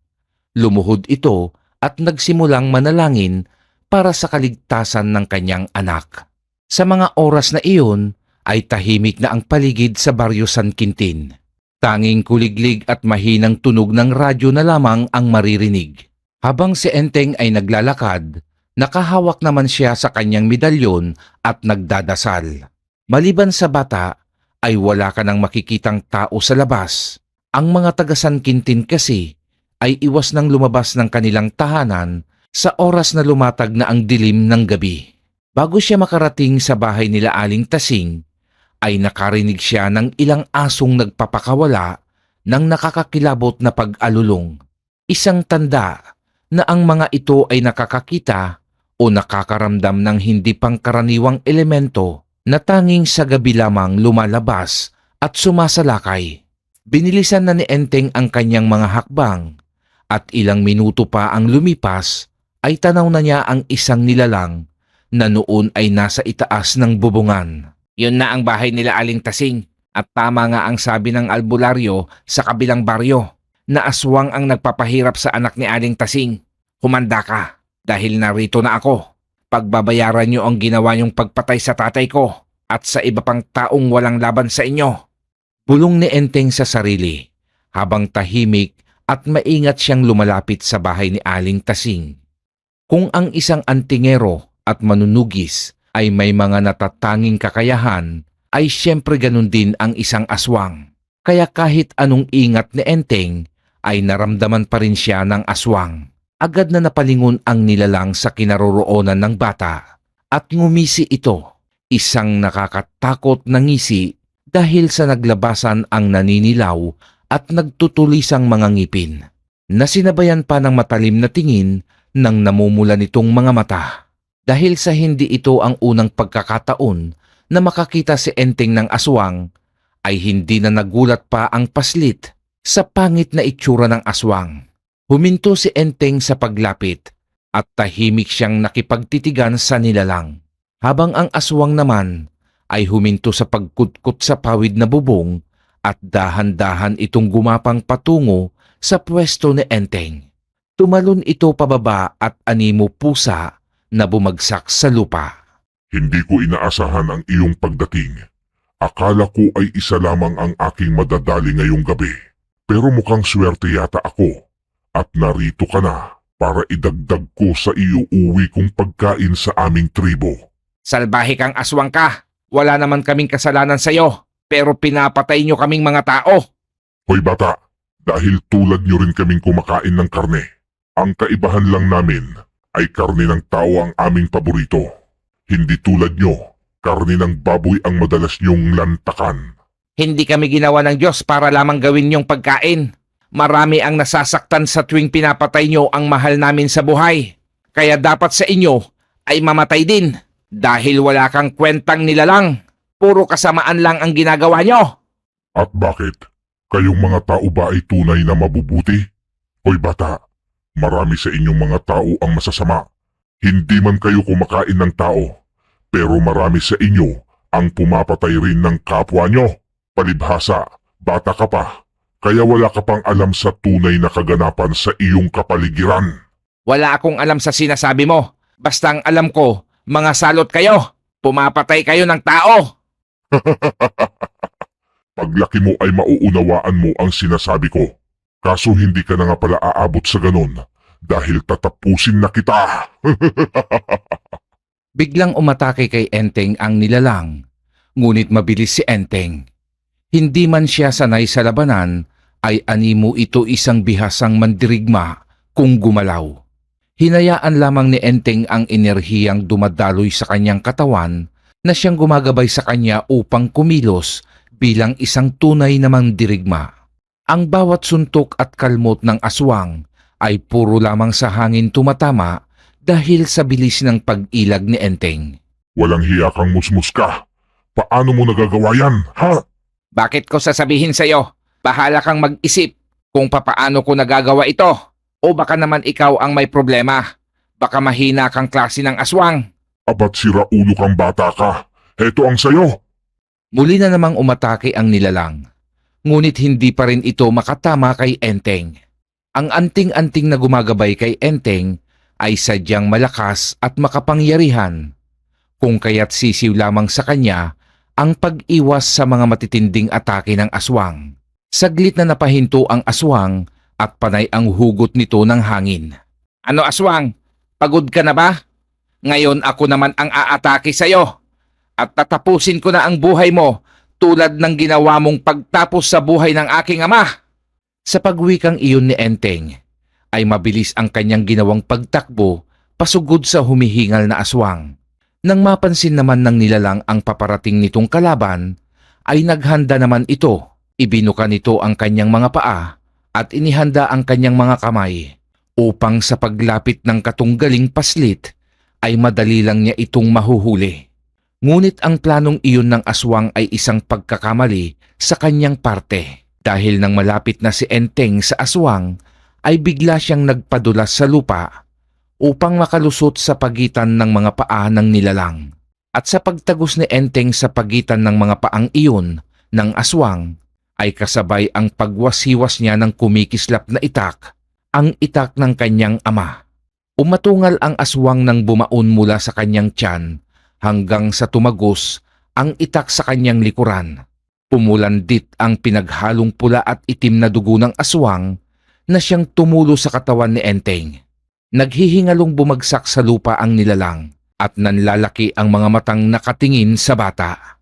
Lumuhod ito at nagsimulang manalangin para sa kaligtasan ng kanyang anak. Sa mga oras na iyon ay tahimik na ang paligid sa Baryo San Quintin. Tanging kuliglig at mahinang tunog ng radyo na lamang ang maririnig. Habang si Enteng ay naglalakad, nakahawak naman siya sa kanyang medalyon at nagdadasal. Maliban sa bata, ay wala ka nang makikitang tao sa labas. Ang mga taga San Quintin kasi ay iwas nang lumabas ng kanilang tahanan sa oras na lumatag na ang dilim ng gabi. Bago siya makarating sa bahay nila Aling Tasing, ay nakarinig siya ng ilang asong nagpapakawala ng nakakakilabot na pag-alulong. Isang tanda na ang mga ito ay nakakakita o nakakaramdam ng hindi pangkaraniwang elemento na tanging sa gabi lamang lumalabas at sumasalakay. Binilisan na ni Enteng ang kanyang mga hakbang at ilang minuto pa ang lumipas ay tanaw na niya ang isang nilalang na noon ay nasa itaas ng bubungan. Yun na ang bahay nila Aling Tasing at tama nga ang sabi ng albularyo sa kabilang baryo na aswang ang nagpapahirap sa anak ni Aling Tasing. Humanda ka dahil narito na ako. Pagbabayaran niyo ang ginawa niyong pagpatay sa tatay ko at sa iba pang taong walang laban sa inyo. Bulong ni Enteng sa sarili habang tahimik at maingat siyang lumalapit sa bahay ni Aling Tasing. Kung ang isang antingero at manunugis ay may mga natatanging kakayahan, ay siyempre ganun din ang isang aswang. Kaya kahit anong ingat ni Enteng, ay naramdaman pa rin siya ng aswang. Agad na napalingon ang nilalang sa kinaroroonan ng bata at ngumisi ito. Isang nakakatakot na ngisi dahil sa naglabasan ang naninilaw at nagtutulisang mga ngipin, na sinabayan pa ng matalim na tingin ng namumula nitong mga mata. Dahil sa hindi ito ang unang pagkakataon na makakita si Enteng ng aswang, ay hindi na nagulat pa ang paslit sa pangit na itsura ng aswang. Huminto si Enteng sa paglapit at tahimik siyang nakipagtitigan sa nilalang. Habang ang aswang naman ay huminto sa pagkutkot sa pawid na bubong at dahan-dahan itong gumapang patungo sa pwesto ni Enteng. Tumalon ito pababa at animo pusa na bumagsak sa lupa. Hindi ko inaasahan ang iyong pagdating. Akala ko ay isa lamang ang aking madadali ngayong gabi. Pero mukhang swerte yata ako at narito ka na para idagdag ko sa iyo uwi kong pagkain sa aming tribo. Salbahe kang aswang ka. Wala naman kaming kasalanan sa iyo, pero pinapatay niyo kaming mga tao. Hoy bata, dahil tulad niyo rin kaming kumakain ng karne. Ang kaibahan lang namin ay karne ng tao ang aming paborito. Hindi tulad niyo, karne ng baboy ang madalas niyong lantakan. Hindi kami ginawa ng Diyos para lamang gawin niyong pagkain. Marami ang nasasaktan sa tuwing pinapatay niyo ang mahal namin sa buhay. Kaya dapat sa inyo ay mamatay din. Dahil wala kang kwentang nilalang. Puro kasamaan lang ang ginagawa niyo. At bakit? Kayong mga tao ba ay tunay na mabubuti? Hoy bata, marami sa inyong mga tao ang masasama. Hindi man kayo kumakain ng tao, pero marami sa inyo ang pumapatay rin ng kapwa nyo. Palibhasa, bata ka pa, kaya wala ka pang alam sa tunay na kaganapan sa iyong kapaligiran. Wala akong alam sa sinasabi mo. Basta ang alam ko, mga salot kayo. Pumapatay kayo ng tao. Paglaki mo ay mauunawaan mo ang sinasabi ko. Kaso hindi ka na nga pala aabot sa ganon dahil tatapusin na kita. Biglang umatake kay Enteng ang nilalang. Ngunit mabilis si Enteng. Hindi man siya sanay sa labanan, ay animo ito isang bihasang mandirigma kung gumalaw. Hinayaan lamang ni Enteng ang enerhiyang dumadaloy sa kanyang katawan na siyang gumagabay sa kanya upang kumilos bilang isang tunay na mandirigma. Ang bawat suntok at kalmot ng aswang ay puro lamang sa hangin tumatama dahil sa bilis ng pag-ilag ni Enteng. Walang hiya kang musmus ka. Paano mo nagagawa yan, ha? Bakit ko sasabihin sa'yo? Bahala kang mag-isip kung papaano ko nagagawa ito. O baka naman ikaw ang may problema. Baka mahina kang klase ng aswang. Abat sira ulo kang bata ka. Heto ang sayo. Muli na namang umatake ang nilalang. Ngunit hindi pa rin ito makatama kay Enteng. Ang anting-anting na gumagabay kay Enteng ay sadyang malakas at makapangyarihan, kung kaya't sisiw lamang sa kanya ang pag-iwas sa mga matitinding atake ng aswang. Saglit na napahinto ang aswang at panay ang hugot nito ng hangin. Ano aswang? Pagod ka na ba? Ngayon ako naman ang aatake sa'yo at tatapusin ko na ang buhay mo tulad ng ginawa mong pagtapos sa buhay ng aking ama. Sa pagwikang iyon ni Enteng, ay mabilis ang kanyang ginawang pagtakbo pasugod sa humihingal na aswang. Nang mapansin naman ng nilalang ang paparating nitong kalaban, ay naghanda naman ito. Ibinuka nito ang kanyang mga paa at inihanda ang kanyang mga kamay upang sa paglapit ng katunggaling paslit ay madali lang niya itong mahuhuli. Ngunit ang planong iyon ng aswang ay isang pagkakamali sa kanyang parte. Dahil nang malapit na si Enteng sa aswang, ay bigla siyang nagpadulas sa lupa upang makalusot sa pagitan ng mga paa ng nilalang. At sa pagtagos ni Enteng sa pagitan ng mga paang iyon ng aswang, ay kasabay ang pagwasiwas niya ng kumikislap na itak, ang itak ng kanyang ama. Umatungal ang aswang nang bumaon mula sa kanyang tiyan hanggang sa tumagos ang itak sa kanyang likuran. Pumulandit ang pinaghalong pula at itim na dugo ng aswang na siyang tumulo sa katawan ni Enteng. Naghihingalong bumagsak sa lupa ang nilalang at nanlalaki ang mga matang nakatingin sa bata.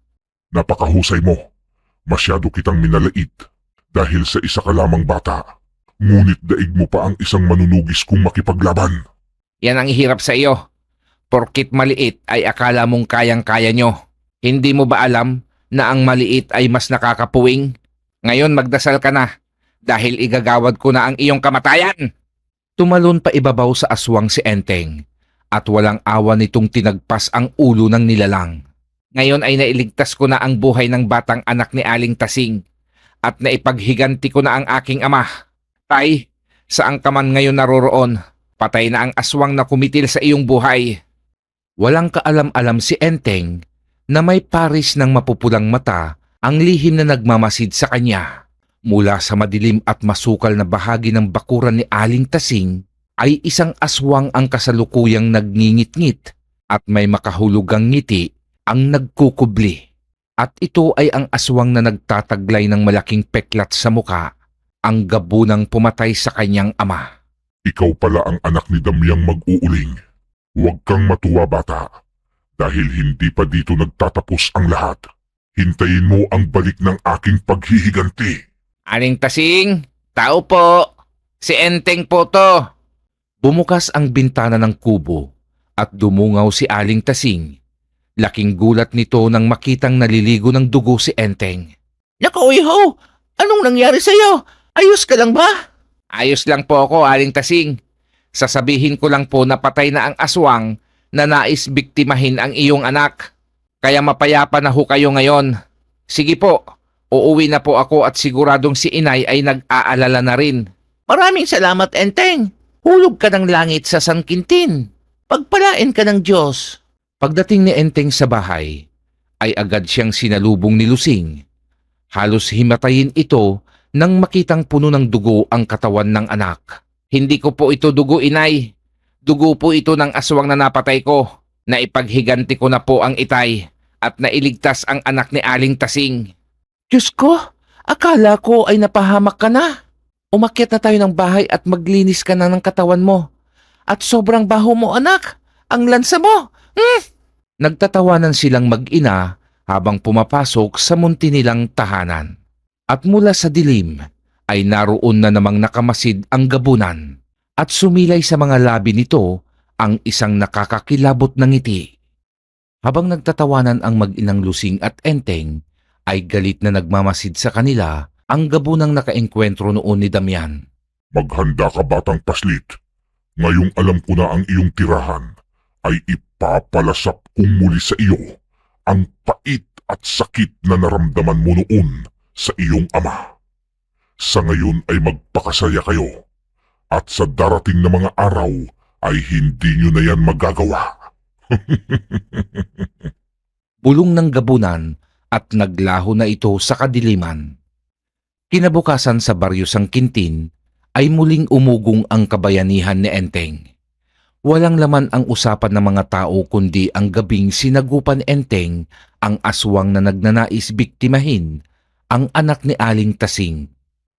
Napakahusay mo. Masyado kitang minalait dahil sa isa ka lamang bata. Ngunit daig mo pa ang isang manunugis kong makipaglaban. Yan ang hirap sa iyo. Porkit maliit ay akala mong kayang-kaya nyo. Hindi mo ba alam na ang maliit ay mas nakakapuwing? Ngayon magdasal ka na dahil igagawad ko na ang iyong kamatayan. Tumalon pa ibabaw sa aswang si Enteng at walang awa nitong tinagpas ang ulo ng nilalang. Ngayon ay nailigtas ko na ang buhay ng batang anak ni Aling Tasing at naipaghiganti ko na ang aking ama. Tay, saan ka man ngayon naroroon? Patay na ang aswang na kumitil sa iyong buhay. Walang kaalam-alam si Enteng na may paris ng mapupulang mata ang lihim na nagmamasid sa kanya. Mula sa madilim at masukal na bahagi ng bakuran ni Aling Tasing ay isang aswang ang kasalukuyang nagngingit-ngit at may makahulugang ngiti ang nagkukubli. At ito ay ang aswang na nagtataglay ng malaking peklat sa muka, ang gabunang pumatay sa kanyang ama. Ikaw pala ang anak ni Damyang mag-uuling. Huwag kang matuwa bata, dahil hindi pa dito nagtatapos ang lahat. Hintayin mo ang balik ng aking paghihiganti. Aling Tasing, tao po. Si Enteng po to. Bumukas ang bintana ng kubo at dumungaw si Aling Tasing. Laking gulat nito nang makitang naliligo ng dugo si Enteng. Naku, iho! Anong nangyari sa'yo? Ayos ka lang ba? Ayos lang po ako, Aling Tasing. Sasabihin ko lang po na patay na ang aswang na nais biktimahin ang iyong anak. Kaya mapayapa na ho kayo ngayon. Sige po, uuwi na po ako at siguradong si inay ay nag-aalala na rin. Maraming salamat, Enteng. Hulog ka ng langit sa sangkintin. Pagpalain ka ng Diyos. Pagdating ni Enteng sa bahay, ay agad siyang sinalubong ni Lusing. Halos himatayin ito nang makitang puno ng dugo ang katawan ng anak. Hindi ko po ito dugo, inay. Dugo po ito ng aswang na napatay ko. Naipaghiganti ko na po ang itay at nailigtas ang anak ni Aling Tasing. Diyos ko, akala ko ay napahamak ka na. Umakyat na tayo ng bahay at maglinis ka na ng katawan mo. At sobrang baho mo, anak. Ang lansa mo. Nagtatawanan silang mag-ina habang pumapasok sa munti nilang tahanan. At mula sa dilim ay naroon na namang nakamasid ang gabunan at sumilay sa mga labi nito ang isang nakakakilabot na ngiti. Habang nagtatawanan ang mag-inang Lusing at Enteng, ay galit na nagmamasid sa kanila ang gabunang nakaengkwentro noon ni Damian. Maghanda ka batang paslit. Ngayong alam ko na ang iyong tirahan ay ipapalasap kong muli sa iyo ang pait at sakit na naramdaman mo noon sa iyong ama. Sa ngayon ay magpakasaya kayo at sa darating na mga araw ay hindi nyo na yan magagawa. Bulong ng gabunan at naglaho na ito sa kadiliman. Kinabukasan sa baryo Sang Quintin ay muling umugong ang kabayanihan ni Enteng. Walang laman ang usapan ng mga tao kundi ang gabing sinagupan Enteng ang aswang na nagnanais biktimahin ang anak ni Aling Tasing.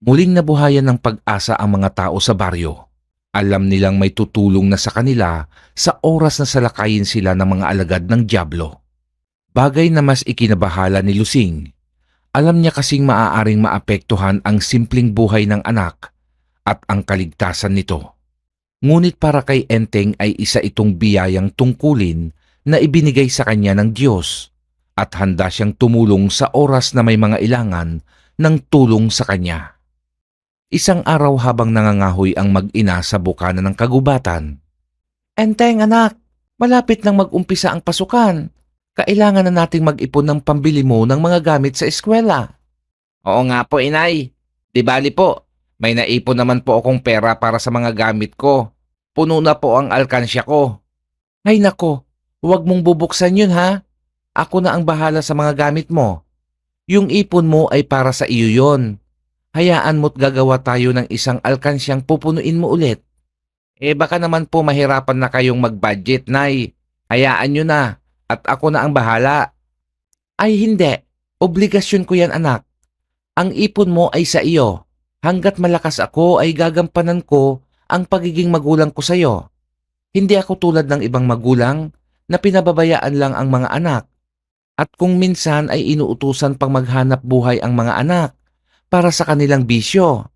Muling nabuhayan ng pag-asa ang mga tao sa baryo. Alam nilang may tutulong na sa kanila sa oras na salakayin sila ng mga alagad ng dyablo. Bagay na mas ikinabahala ni Lusing. Alam niya kasing maaaring maapektuhan ang simpleng buhay ng anak at ang kaligtasan nito. Ngunit para kay Enteng ay isa itong biyayang tungkulin na ibinigay sa kanya ng Diyos at handa siyang tumulong sa oras na may mga ilangan ng tulong sa kanya. Isang araw habang nangangahoy ang mag-ina sa bukana ng kagubatan. Enteng anak, malapit nang mag-umpisa ang pasukan. Kailangan na nating mag-ipon ng pambili mo ng mga gamit sa eskwela. Oo nga po, inay. Di bali po, may naipon naman po akong pera para sa mga gamit ko. Puno na po ang alkansya ko. Ay nako, huwag mong bubuksan yun ha. Ako na ang bahala sa mga gamit mo. Yung ipon mo ay para sa iyo yon. Hayaan mo't gagawa tayo ng isang alkansyang pupunuin mo ulit. Baka naman po mahirapan na kayong mag-budget, nay. Hayaan nyo na. At ako na ang bahala. Ay hindi, obligasyon ko yan anak. Ang ipon mo ay sa iyo. Hanggat malakas ako ay gagampanan ko ang pagiging magulang ko sa iyo. Hindi ako tulad ng ibang magulang na pinababayaan lang ang mga anak. At kung minsan ay inuutusan pang maghanap buhay ang mga anak para sa kanilang bisyo.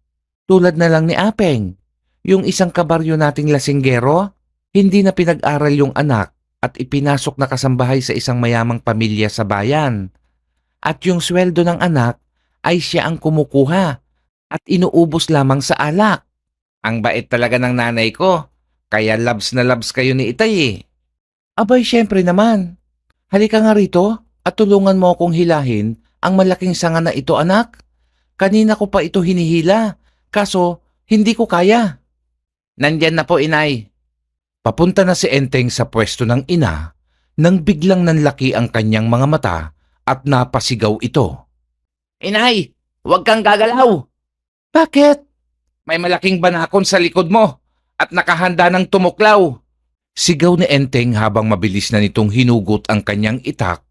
Tulad na lang ni Apeng, yung isang kabaryo nating lasinggero, hindi na pinag-aral yung anak at ipinasok na kasambahay sa isang mayamang pamilya sa bayan. At yung sweldo ng anak ay siya ang kumukuha at inuubos lamang sa alak. Ang bait talaga ng nanay ko, kaya labs na labs kayo ni Itay eh. Abay syempre naman. Halika nga rito at tulungan mo akong hilahin ang malaking sanga na ito anak. Kanina ko pa ito hinihila, kaso hindi ko kaya. Nandyan na po inay. Papunta na si Enteng sa pwesto ng ina nang biglang nanlaki ang kanyang mga mata at napasigaw ito. Inay, huwag kang gagalaw. Bakit? May malaking banakon sa likod mo at nakahanda ng tumuklaw. Sigaw ni Enteng habang mabilis na nitong hinugot ang kanyang itak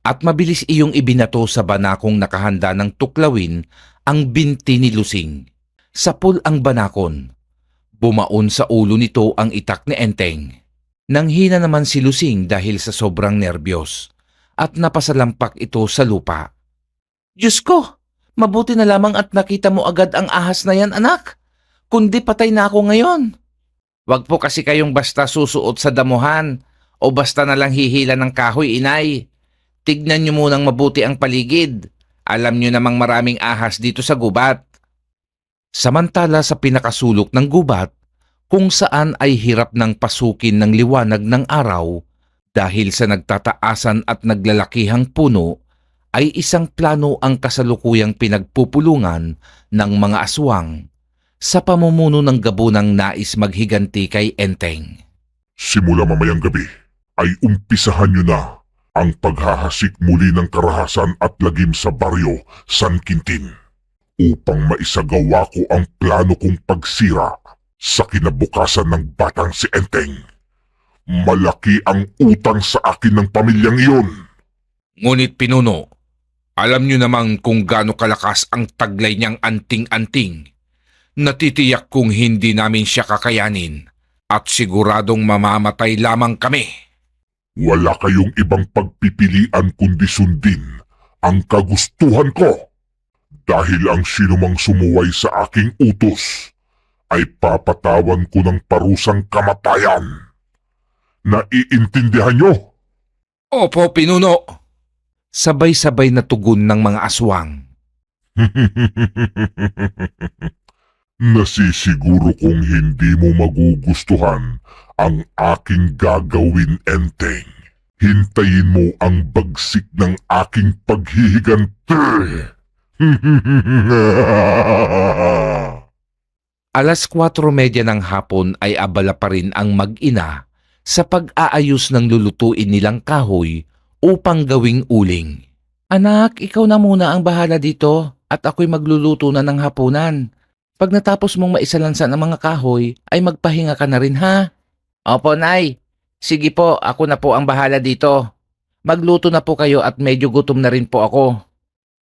at mabilis iyong ibinato sa banakong nakahanda ng tuklawin ang binti ni Lusing. Sapul ang banakon. Bumaon sa ulo nito ang itak ni Enteng. Nanghina naman si Lusing dahil sa sobrang nerbiyos at napasalampak ito sa lupa. Diyos ko, mabuti na lamang at nakita mo agad ang ahas na yan anak. Kundi patay na ako ngayon. Wag po kasi kayong basta susuot sa damuhan o basta na lang hihila ng kahoy inay. Tignan nyo munang mabuti ang paligid. Alam nyo namang maraming ahas dito sa gubat. Samantala sa pinakasulok ng gubat, kung saan ay hirap ng pasukin ng liwanag ng araw dahil sa nagtataasan at naglalakihang puno, ay isang plano ang kasalukuyang pinagpupulungan ng mga aswang sa pamumuno ng gabunang nais maghiganti kay Enteng. Simula mamayang gabi ay umpisahan nyo na ang paghahasik muli ng karahasan at lagim sa baryo San Quintin upang maisagawa ko ang plano kong pagsira sa kinabukasan ng batang si Enteng. Malaki ang utang sa akin ng pamilyang iyon. Ngunit pinuno, alam nyo namang kung gaano kalakas ang taglay niyang anting-anting. Natitiyak kung hindi namin siya kakayanin at siguradong mamamatay lamang kami. Wala kayong ibang pagpipilian kundi sundin ang kagustuhan ko. Dahil ang sinumang sumuway sa aking utos ay papatawan ko ng parusang kamatayan. Naiintindihan nyo? Opo, pinuno. Sabay-sabay na tugon ng mga aswang. Nasisiguro kong hindi mo magugustuhan ang aking gagawin, Enteng. Hintayin mo ang bagsik ng aking paghihiganti. 4:30 ng hapon ay abala pa rin ang mag-ina sa pag-aayos ng lulutuin nilang kahoy upang gawing uling. Anak, ikaw na muna ang bahala dito at ako'y magluluto na ng hapunan. Pag natapos mong maisalansan ang mga kahoy, ay magpahinga ka na rin ha. Opo, Nay. Sige po, ako na po ang bahala dito. Magluto na po kayo at medyo gutom na rin po ako.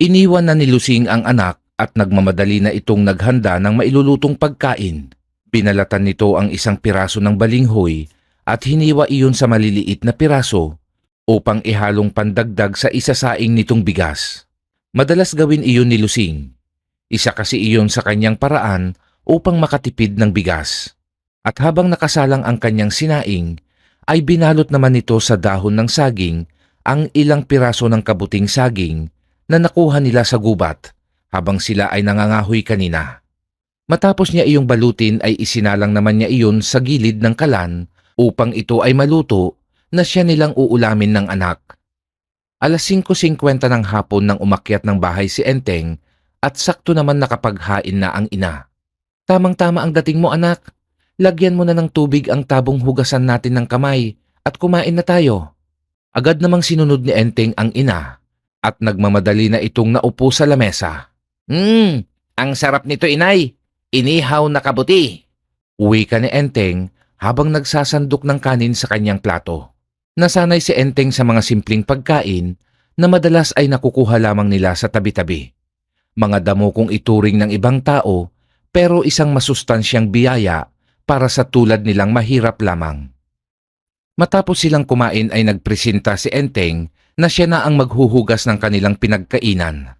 Iniwan na ni Lusing ang anak at nagmamadali na itong naghanda ng mailulutong pagkain. Binalatan nito ang isang piraso ng balinghoy at hiniwa iyon sa maliliit na piraso upang ihalong pandagdag sa isasaing nitong bigas. Madalas gawin iyon ni Lusing. Isa kasi iyon sa kanyang paraan upang makatipid ng bigas. At habang nakasalang ang kanyang sinaing, ay binalot naman nito sa dahon ng saging ang ilang piraso ng kabuting saging na nakuha nila sa gubat habang sila ay nangangahoy kanina. Matapos niya iyong balutin ay isinalang naman niya iyon sa gilid ng kalan upang ito ay maluto na siya nilang uulamin ng anak. Alas 5:50 ng hapon nang umakyat ng bahay si Enteng at sakto naman nakapaghain na ang ina. Tamang-tama ang dating mo anak. Lagyan mo na ng tubig ang tabong hugasan natin ng kamay at kumain na tayo. Agad namang sinunod ni Enteng ang ina at nagmamadali na itong naupo sa lamesa. Ang sarap nito inay. Inihaw na kabuti. Uwi ka ni Enteng habang nagsasandok ng kanin sa kanyang plato. Nasanay si Enteng sa mga simpleng pagkain na madalas ay nakukuha lamang nila sa tabi-tabi. Mga damo kung ituring ng ibang tao pero isang masustansyang biyaya para sa tulad nilang mahirap lamang. Matapos silang kumain ay nagpresenta si Enteng na siya na ang maghuhugas ng kanilang pinagkainan.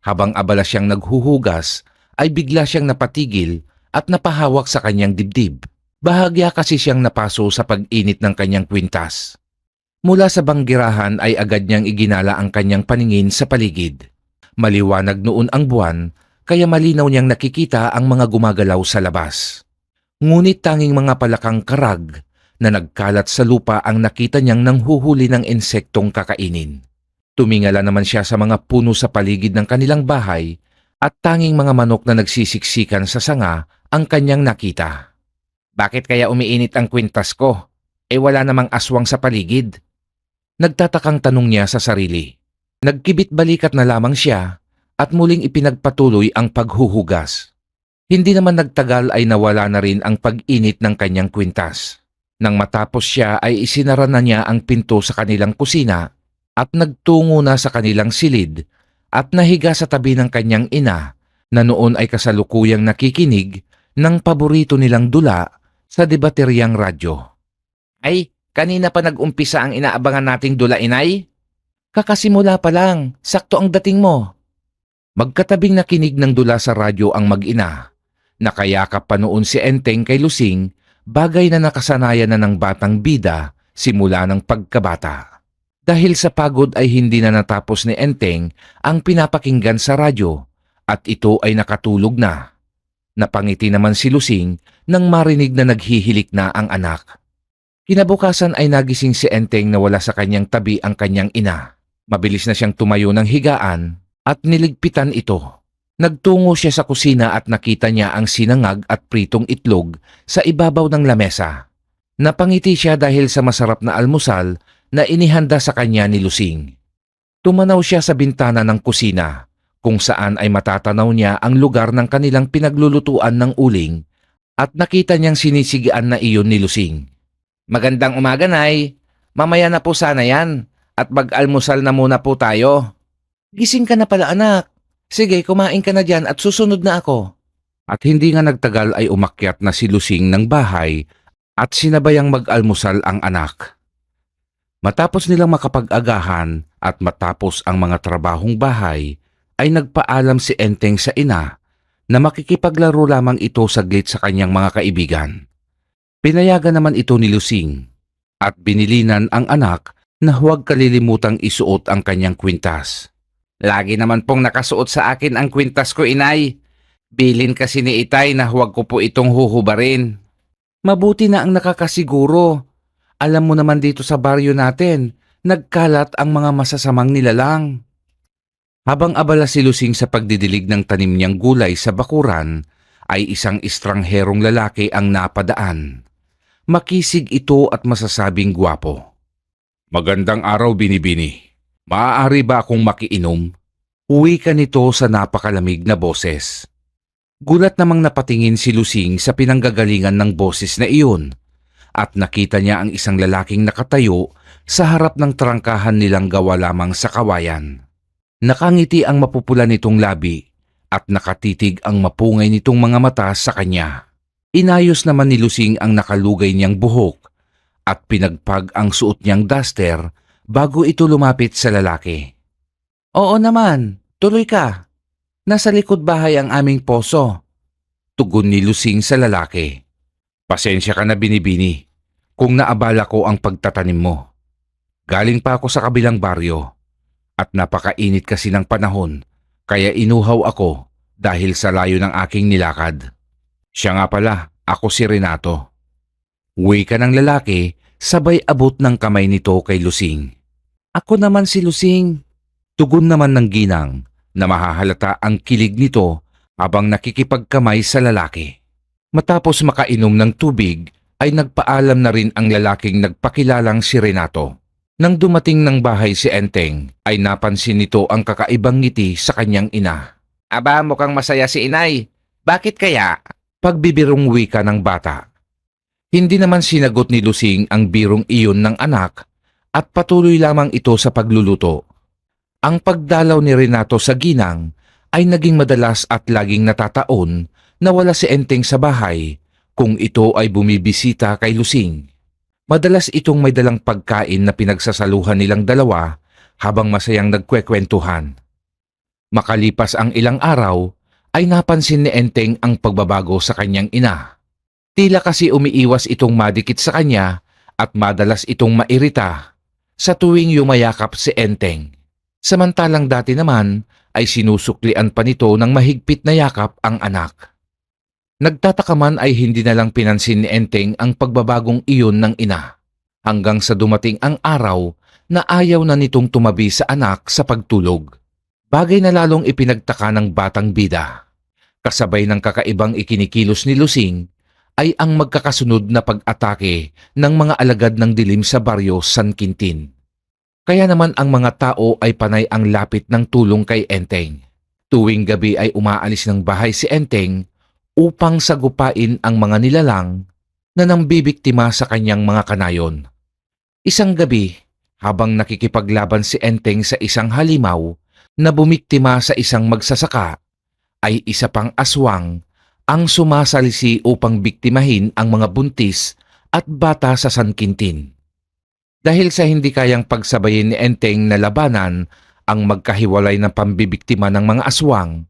Habang abala siyang naghuhugas, ay bigla siyang napatigil at napahawak sa kanyang dibdib. Bahagya kasi siyang napaso sa pag-init ng kanyang kwintas. Mula sa banggirahan ay agad niyang iginala ang kanyang paningin sa paligid. Maliwanag noon ang buwan, kaya malinaw niyang nakikita ang mga gumagalaw sa labas. Ngunit tanging mga palakang karag na nagkalat sa lupa ang nakita niyang nanghuhuli ng insektong kakainin. Tumingala naman siya sa mga puno sa paligid ng kanilang bahay at tanging mga manok na nagsisiksikan sa sanga ang kanyang nakita. Bakit kaya umiinit ang kwintas ko? Wala namang aswang sa paligid. Nagtatakang tanong niya sa sarili. Nagkibit balikat na lamang siya at muling ipinagpatuloy ang paghuhugas. Hindi naman nagtagal ay nawala na rin ang pag-init ng kanyang kwintas. Nang matapos siya ay isinara na niya ang pinto sa kanilang kusina at nagtungo na sa kanilang silid at nahiga sa tabi ng kanyang ina na noon ay kasalukuyang nakikinig ng paborito nilang dula sa debateryang radyo. Ay, kanina pa nag-umpisa ang inaabangan nating dula, inay? Kakasimula pa lang, sakto ang dating mo. Magkatabing nakinig ng dula sa radyo ang mag-ina. Nakayakap pa noon si Enteng kay Lusing, bagay na nakasanayan na ng batang bida simula ng pagkabata. Dahil sa pagod ay hindi na natapos ni Enteng ang pinapakinggan sa radyo at ito ay nakatulog na. Napangiti naman si Lusing nang marinig na naghihilik na ang anak. Kinabukasan ay nagising si Enteng na wala sa kanyang tabi ang kanyang ina. Mabilis na siyang tumayo ng higaan at niligpitan ito. Nagtungo siya sa kusina at nakita niya ang sinangag at pritong itlog sa ibabaw ng lamesa. Napangiti siya dahil sa masarap na almusal na inihanda sa kanya ni Lusing. Tumanaw siya sa bintana ng kusina kung saan ay matatanaw niya ang lugar ng kanilang pinaglulutuan ng uling at nakita niyang sinisigian na iyon ni Lusing. Magandang umaga, Nay. Mamaya na po sana yan at mag-almusal na muna po tayo. Gising ka na pala, anak. Sige, kumain ka na dyan at susunod na ako. At hindi nga nagtagal ay umakyat na si Lusing ng bahay at sinabayang mag-almusal ang anak. Matapos nilang makapag-agahan at matapos ang mga trabahong bahay, ay nagpaalam si Enteng sa ina na makikipaglaro lamang ito saglit sa kanyang mga kaibigan. Pinayagan naman ito ni Lusing at binilinan ang anak na huwag kalilimutang isuot ang kanyang kwintas. Lagi naman pong nakasuot sa akin ang kwintas ko, inay. Bilin kasi ni itay na huwag ko po itong huhubarin. Mabuti na ang nakakasiguro. Alam mo naman dito sa baryo natin, nagkalat ang mga masasamang nilalang. Habang abala si Lusing sa pagdidilig ng tanim niyang gulay sa bakuran, ay isang estrangherong lalaki ang napadaan. Makisig ito at masasabing gwapo. Magandang araw, Binibini. Maaari ba akong makiinom? Uwi ka nito sa napakalamig na boses. Gulat namang napatingin si Lusing sa pinanggagalingan ng boses na iyon at nakita niya ang isang lalaking nakatayo sa harap ng trangkahan nilang gawa lamang sa kawayan. Nakangiti ang mapupula nitong labi at nakatitig ang mapungay nitong mga mata sa kanya. Inayos naman ni Lusing ang nakalugay niyang buhok at pinagpag ang suot niyang duster bago ito lumapit sa lalaki. Oo naman, tuloy ka. Nasa likod bahay ang aming poso. Tugon ni Lusing sa lalaki. Pasensya ka na binibini kung naabala ko ang pagtatanim mo. Galing pa ako sa kabilang baryo at napakainit kasi ng panahon kaya inuhaw ako dahil sa layo ng aking nilakad. Siya nga pala, ako si Renato. Uwi ka ng lalaki sabay abot ng kamay nito kay Lusing. Ako naman si Lusing. Tugon naman ng ginang na mahahalata ang kilig nito habang nakikipagkamay sa lalaki. Matapos makainom ng tubig ay nagpaalam na rin ang lalaking nagpakilalang si Renato. Nang dumating ng bahay si Enteng ay napansin nito ang kakaibang ngiti sa kanyang ina. Aba, mukhang masaya si inay. Bakit kaya? Pagbibirong wika ng bata. Hindi naman sinagot ni Lusing ang birong iyon ng anak at patuloy lamang ito sa pagluluto. Ang pagdalaw ni Renato sa ginang ay naging madalas at laging natataon na wala si Enteng sa bahay kung ito ay bumibisita kay Lusing. Madalas itong may dalang pagkain na pinagsasaluhan nilang dalawa habang masayang nagkwekwentuhan. Makalipas ang ilang araw ay napansin ni Enteng ang pagbabago sa kanyang ina. Tila kasi umiiwas itong madikit sa kanya at madalas itong mairita sa tuwing yumayakap si Enteng. Samantalang dati naman ay sinusuklian pa nito ng mahigpit na yakap ang anak. Nagtataka man ay hindi na lang pinansin ni Enteng ang pagbabagong iyon ng ina hanggang sa dumating ang araw na ayaw na nitong tumabi sa anak sa pagtulog. Bagay na lalong ipinagtaka ng batang bida. Kasabay ng kakaibang ikinikilos ni Lusing ay ang magkakasunod na pag-atake ng mga alagad ng dilim sa baryo San Quintin. Kaya naman ang mga tao ay panay ang lapit ng tulong kay Enteng. Tuwing gabi ay umaalis ng bahay si Enteng upang sagupain ang mga nilalang na nambibiktima sa kanyang mga kanayon. Isang gabi, habang nakikipaglaban si Enteng sa isang halimaw na bumiktima sa isang magsasaka, ay isa pang aswang ang sumasalisi upang biktimahin ang mga buntis at bata sa San Quintin. Dahil sa hindi kayang pagsabayin ni Enteng na labanan ang magkahiwalay na pambibiktima ng mga aswang,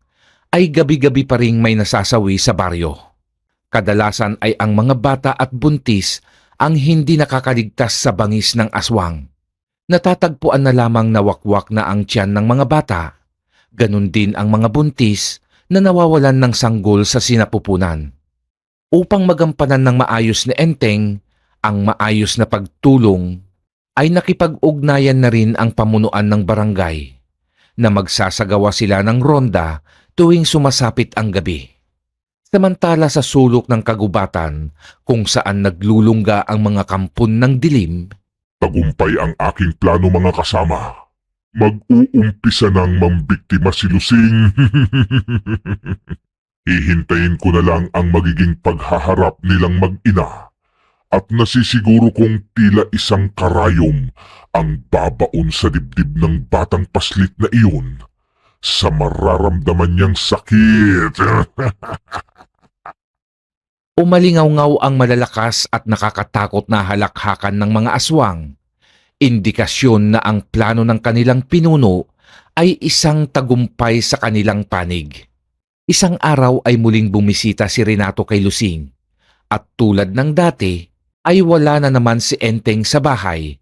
ay gabi-gabi pa ring may nasasawi sa baryo. Kadalasan ay ang mga bata at buntis ang hindi nakakaligtas sa bangis ng aswang. Natatagpuan na lamang na wakwak na ang tiyan ng mga bata. Ganon din ang mga buntis na nawawalan ng sanggol sa sinapupunan. Upang magampanan ng maayos ni Enteng ang maayos na pagtulong, ay nakipag-ugnayan na rin ang pamunuan ng barangay na magsasagawa sila ng ronda tuwing sumasapit ang gabi. Samantala sa sulok ng kagubatan kung saan naglulungga ang mga kampon ng dilim, Tagumpay ang aking plano mga kasama. Mag-uumpisa ng mambiktima si Lusing. Hihintayin ko na lang ang magiging paghaharap nilang mag-ina. At nasisiguro kong tila isang karayom ang babaon sa dibdib ng batang paslit na iyon sa mararamdaman niyang sakit. umalingaw-ngaw ang malalakas at nakakatakot na halakhakan ng mga aswang. Indikasyon na ang plano ng kanilang pinuno ay isang tagumpay sa kanilang panig. Isang araw ay muling bumisita si Renato kay Lusing at tulad ng dati, ay wala na naman si Enteng sa bahay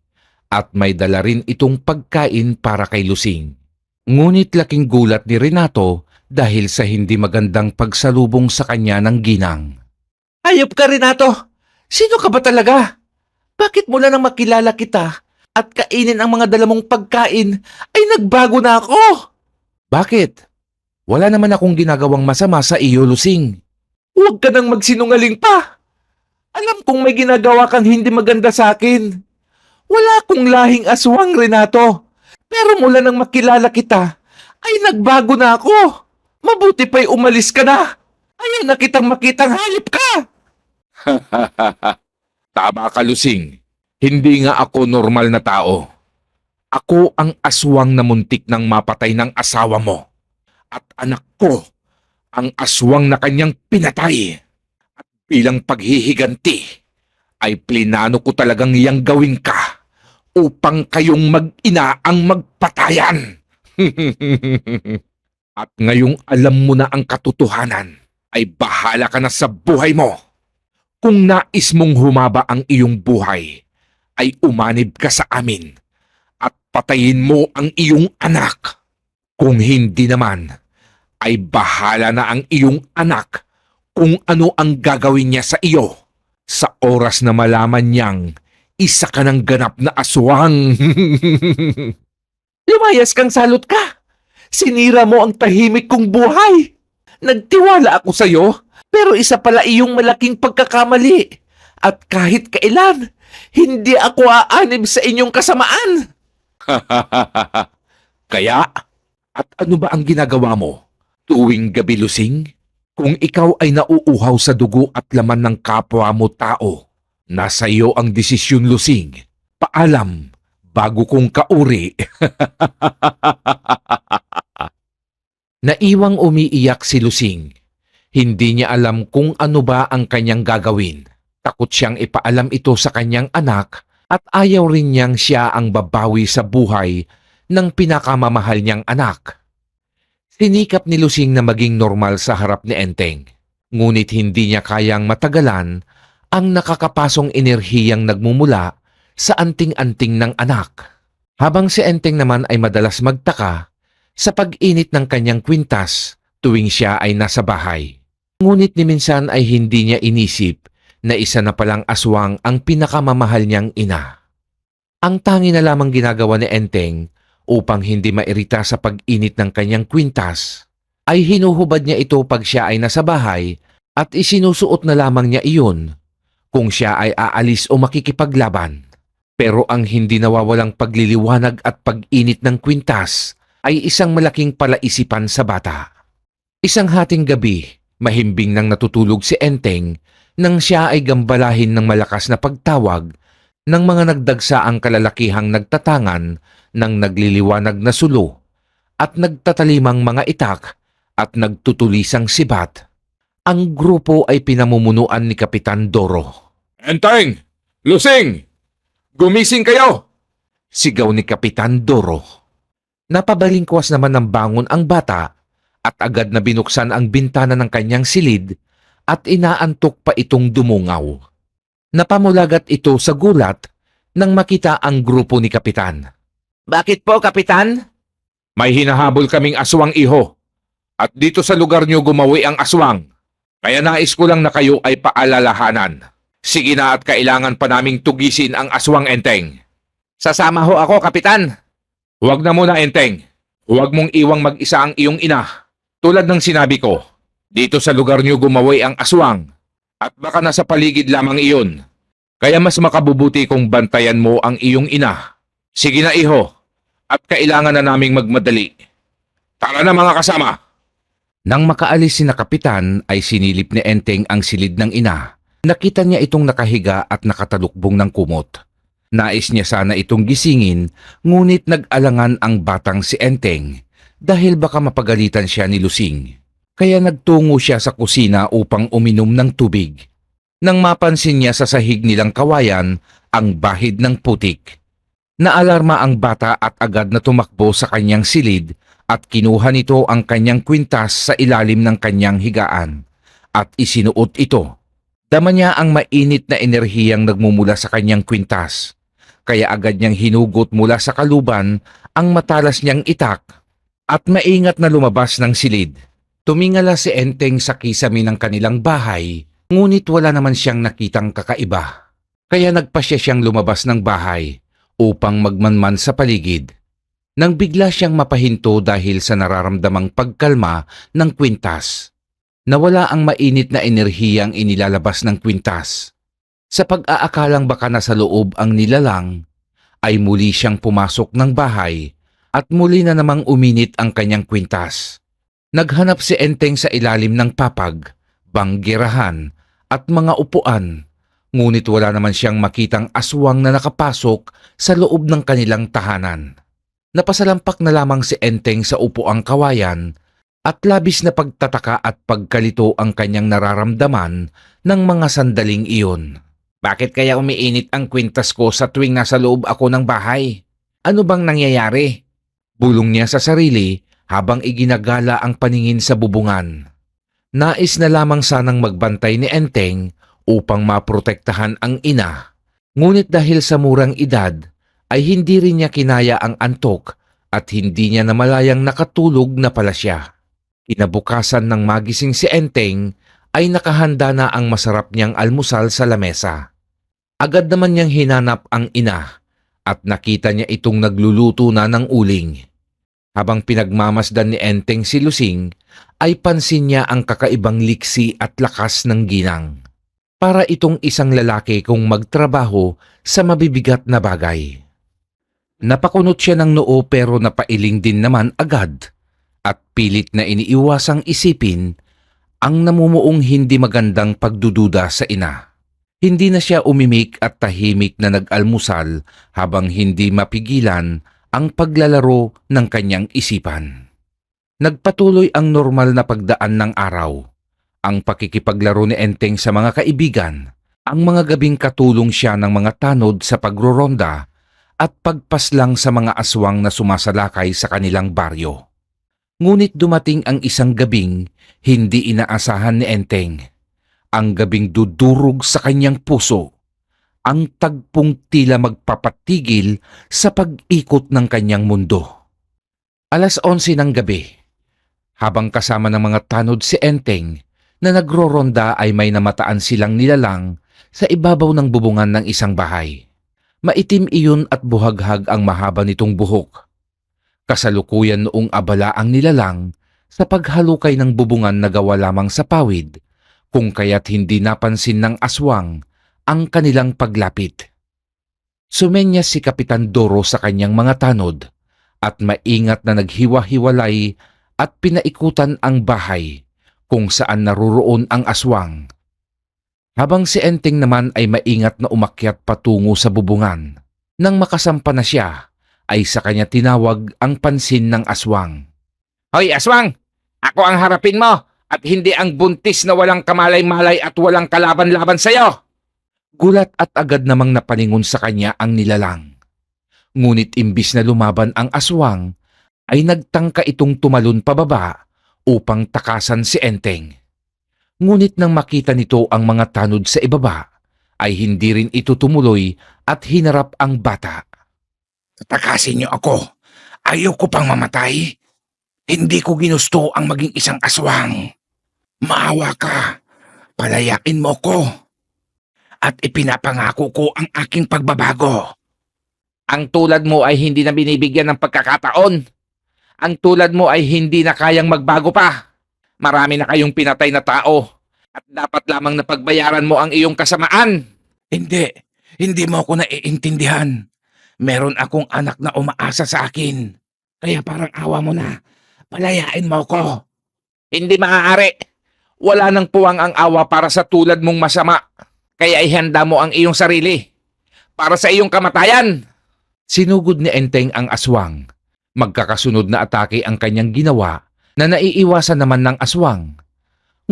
at may dala rin itong pagkain para kay Lusing. Ngunit laking gulat ni Renato dahil sa hindi magandang pagsalubong sa kanya ng ginang. Hayop ka, Renato! Sino ka ba talaga? Bakit mula nang makilala kita at kainin ang mga dala mong pagkain ay nagbago na ako? Bakit? Wala naman akong ginagawang masama sa iyo, Lusing. Huwag ka nang magsinungaling pa! Alam kong may ginagawa kang hindi maganda sa akin. Wala akong lahing aswang, Renato. Pero mula nang makilala kita, ay nagbago na ako. Mabuti pa'y umalis ka na. Ayaw na kitang makitang hayop ka. Tama ka, Lusing. Hindi nga ako normal na tao. Ako ang aswang na muntik ng mapatay ng asawa mo. At anak ko, ang aswang na kanyang pinatay. At bilang paghihiganti, ay plinano ko talagang iyang gawin ka upang kayong mag-ina ang magpatayan. At ngayong alam mo na ang katotohanan, ay bahala ka na sa buhay mo. Kung nais mong humaba ang iyong buhay, ay umanib ka sa amin at patayin mo ang iyong anak. Kung hindi naman, ay bahala na ang iyong anak kung ano ang gagawin niya sa iyo sa oras na malaman niyang isa ka ng ganap na aswang. Lumayas kang salot ka. Sinira mo ang tahimik kong buhay. Nagtiwala ako sa'yo, pero isa pala iyong malaking pagkakamali. At kahit kailan, hindi ako aanib sa inyong kasamaan. Kaya, at ano ba ang ginagawa mo tuwing gabi, Lusing? Kung ikaw ay nauuhaw sa dugo at laman ng kapwa mo tao, nasa iyo ang desisyon, Lusing. Paalam bago kong kauri. Naiwang umiiyak si Lusing. Hindi niya alam kung ano ba ang kanyang gagawin. Takot siyang ipaalam ito sa kanyang anak at ayaw rin niyang siya ang babawi sa buhay ng pinakamamahal niyang anak. Sinikap ni Lusing na maging normal sa harap ni Enteng. Ngunit hindi niya kayang matagalan ang nakakapasong enerhiyang nagmumula sa anting-anting ng anak. Habang si Enteng naman ay madalas magtaka sa pag-init ng kanyang kwintas tuwing siya ay nasa bahay. Ngunit ni minsan ay hindi niya inisip na isa na palang aswang ang pinakamamahal niyang ina. Ang tangi na lamang ginagawa ni Enteng upang hindi mairita sa pag-init ng kanyang kwintas, ay hinuhubad niya ito pag siya ay nasa bahay at isinusuot na lamang niya iyon kung siya ay aalis o makikipaglaban. Pero ang hindi nawawalang pagliliwanag at pag-init ng kwintas ay isang malaking palaisipan sa bata. Isang hating gabi, mahimbing nang natutulog si Enteng nang siya ay gambalahin ng malakas na pagtawag ng mga nagdagsaang kalalakihang nagtatangan ng nagliliwanag na sulo at nagtatalimang mga itak at nagtutulisang sibat. Ang grupo ay pinamumunuan ni Kapitan Doro. Enteng! Lusing! Gumising kayo! Sigaw ni Kapitan Doro. Napabalingkwas naman ng bangon ang bata at agad na binuksan ang bintana ng kanyang silid at inaantok pa itong dumungaw. Napamulagat ito sa gulat nang makita ang grupo ni Kapitan. Bakit po, Kapitan? May hinahabol kaming aswang, iho. At dito sa lugar niyo gumawi ang aswang. Kaya nais ko lang na kayo ay paalalahanan. Sige na at kailangan pa naming tugisin ang aswang, Enteng. Sasama ho ako, Kapitan. Huwag na muna, Enteng. Huwag mong iwang mag-isa ang iyong ina. Tulad ng sinabi ko, dito sa lugar niyo gumawi ang aswang. At baka nasa paligid lamang iyon. Kaya mas makabubuti kung bantayan mo ang iyong ina. Sige na, iho. At kailangan na naming magmadali. Tara na, mga kasama. Nang makaalis si na Kapitan ay sinilip ni Enteng ang silid ng ina. Nakita niya itong nakahiga at nakatalukbong ng kumot. Nais niya sana itong gisingin, ngunit nag-alangan ang batang si Enteng dahil baka mapagalitan siya ni Lusing. Kaya nagtungo siya sa kusina upang uminom ng tubig. Nang mapansin niya sa sahig nilang kawayan ang bahid ng putik. Naalarma ang bata at agad na tumakbo sa kanyang silid at kinuha nito ang kanyang kwintas sa ilalim ng kanyang higaan at isinuot ito. Dama niya ang mainit na enerhiyang nagmumula sa kanyang kwintas. Kaya agad niyang hinugot mula sa kaluban ang matalas niyang itak at maingat na lumabas ng silid. Tumingala si Enteng sa kisame ng kanilang bahay, ngunit wala naman siyang nakitang kakaiba. Kaya nagpasya siyang lumabas ng bahay upang magmanman sa paligid. Nang bigla siyang mapahinto dahil sa nararamdamang pagkalma ng kwintas. Nawala ang mainit na enerhiyang inilalabas ng kwintas. Sa pag-aakalang baka nasa loob ang nilalang, ay muli siyang pumasok ng bahay At muli na namang uminit ang kanyang kwintas. Naghanap si Enteng sa ilalim ng papag, banggirahan at mga upuan. Ngunit wala naman siyang makitang aswang na nakapasok sa loob ng kanilang tahanan. Napasalampak na lamang si Enteng sa upuang kawayan at labis na pagtataka at pagkalito ang kanyang nararamdaman ng mga sandaling iyon. Bakit kaya umiinit ang kwintas ko sa tuwing nasa loob ako ng bahay? Ano bang nangyayari? Bulong niya sa sarili habang iginagala ang paningin sa bubungan. Nais na lamang sanang magbantay ni Enteng upang maprotektahan ang ina. Ngunit dahil sa murang edad ay hindi rin niya kinaya ang antok at hindi niya namalayang nakatulog na pala siya. Kinabukasan ng magising si Enteng ay nakahanda na ang masarap niyang almusal sa lamesa. Agad naman niyang hinanap ang ina at nakita niya itong nagluluto na ng uling. Habang pinagmamasdan ni Enteng si Lusing, ay pansin niya ang kakaibang liksi at lakas ng ginang. Para itong isang lalaki kung magtrabaho sa mabibigat na bagay. Napakunot siya ng noo pero napailing din naman agad at pilit na iniiwasang isipin ang namumuong hindi magandang pagdududa sa ina. Hindi na siya umimik at tahimik na nag-almusal habang hindi mapigilan ang paglalaro ng kanyang isipan. Nagpatuloy ang normal na pagdaan ng araw. Ang pakikipaglaro ni Enteng sa mga kaibigan, ang mga gabing katulong siya ng mga tanod sa pagroronda at pagpaslang sa mga aswang na sumasalakay sa kanilang baryo. Ngunit dumating ang isang gabing hindi inaasahan ni Enteng. Ang gabing dudurog sa kanyang puso. Ang tagpong tila magpapatigil sa pag-ikot ng kanyang mundo. 11:00 ng gabi. Habang kasama ng mga tanod si Enteng na nagroronda ay may namataan silang nilalang sa ibabaw ng bubungan ng isang bahay. Maitim iyon at buhaghag ang mahaba nitong buhok. Kasalukuyan noong abala ang nilalang sa paghalukay ng bubungan na gawa lamang sa pawid, kung kaya't hindi napansin ng aswang ang kanilang paglapit. Sumenyas si Kapitan Doro sa kanyang mga tanod at maingat na naghiwa-hiwalay at pinaikutan ang bahay kung saan naruroon ang aswang. Habang si Enteng naman ay maingat na umakyat patungo sa bubungan. Nang makasampa na siya, ay sa kanya tinawag ang pansin ng aswang. Hoy aswang! Ako ang harapin mo at hindi ang buntis na walang kamalay-malay at walang kalaban-laban sa'yo! Gulat at agad namang napalingon sa kanya ang nilalang. Ngunit imbis na lumaban ang aswang, ay nagtangka itong tumalon pababa upang takasan si Enteng. Ngunit nang makita nito ang mga tanod sa ibaba, ay hindi rin ito tumuloy at hinarap ang bata. Takasin niyo ako. Ayaw ko pang mamatay. Hindi ko ginusto ang maging isang aswang. Maawa ka. Palayain mo ko. At ipinapangako ko ang aking pagbabago. Ang tulad mo ay hindi na binibigyan ng pagkakataon. Ang tulad mo ay hindi na kayang magbago pa. Marami na kayong pinatay na tao at dapat lamang na pagbayaran mo ang iyong kasamaan. Hindi mo ako naiintindihan. Meron akong anak na umaasa sa akin. Kaya parang awa mo na. Palayain mo ko. Hindi maaari. Wala nang puwang ang awa para sa tulad mong masama. Kaya ihanda mo ang iyong sarili. Para sa iyong kamatayan. Sinugod ni Enteng ang aswang. Magkakasunod na atake ang kanyang ginawa na naiiwasan naman ng aswang.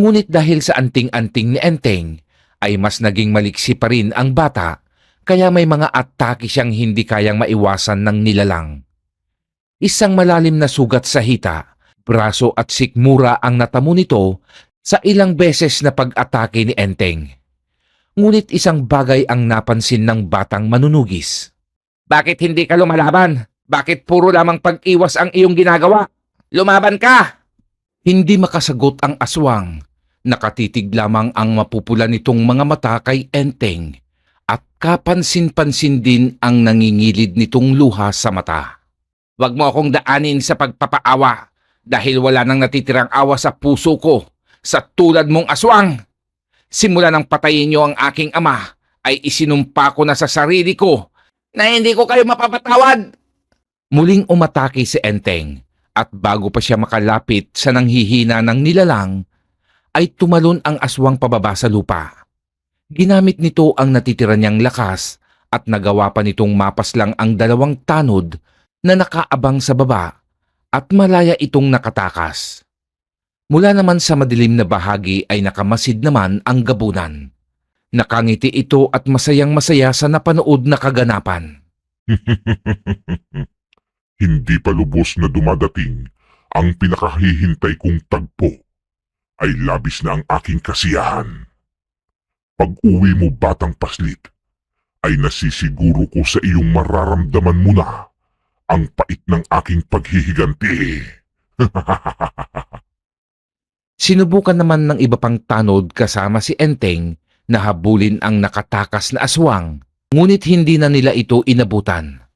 Ngunit dahil sa anting-anting ni Enteng, ay mas naging maliksi pa rin ang bata, kaya may mga atake siyang hindi kayang maiwasan ng nilalang. Isang malalim na sugat sa hita, braso at sikmura ang natamo nito sa ilang beses na pag-atake ni Enteng. Ngunit isang bagay ang napansin ng batang manunugis. Bakit hindi ka lumalaban? Bakit puro lamang pag-iwas ang iyong ginagawa? Lumaban ka! Hindi makasagot ang aswang. Nakatitig lamang ang mapupula nitong mga mata kay Enteng at kapansin-pansin din ang nangingilid nitong luha sa mata. Huwag mo akong daanin sa pagpapaawa dahil wala nang natitirang awa sa puso ko sa tulad mong aswang. Simula nang patayin niyo ang aking ama ay isinumpa ko na sa sarili ko na hindi ko kayo mapapatawad. Muling umatake si Enteng at bago pa siya makalapit sa nanghihina ng nilalang, ay tumalon ang aswang pababa sa lupa. Ginamit nito ang natitira niyang lakas at nagawa pa nitong mapaslang ang dalawang tanod na nakaabang sa baba at malaya itong nakatakas. Mula naman sa madilim na bahagi ay nakamasid naman ang gabunan. Nakangiti ito at masayang-masaya sa napanood na kaganapan. Hindi pa lubos na dumadating ang pinakahihintay kong tagpo. Ay labis na ang aking kasiyahan. Pag-uwi mo, batang paslit, ay nasisiguro ko sa iyong mararamdaman mo na ang pait ng aking paghihiganti. Sinubukan naman ng iba pang tanod kasama si Enteng na habulin ang nakatakas na aswang, ngunit hindi na nila ito inabutan.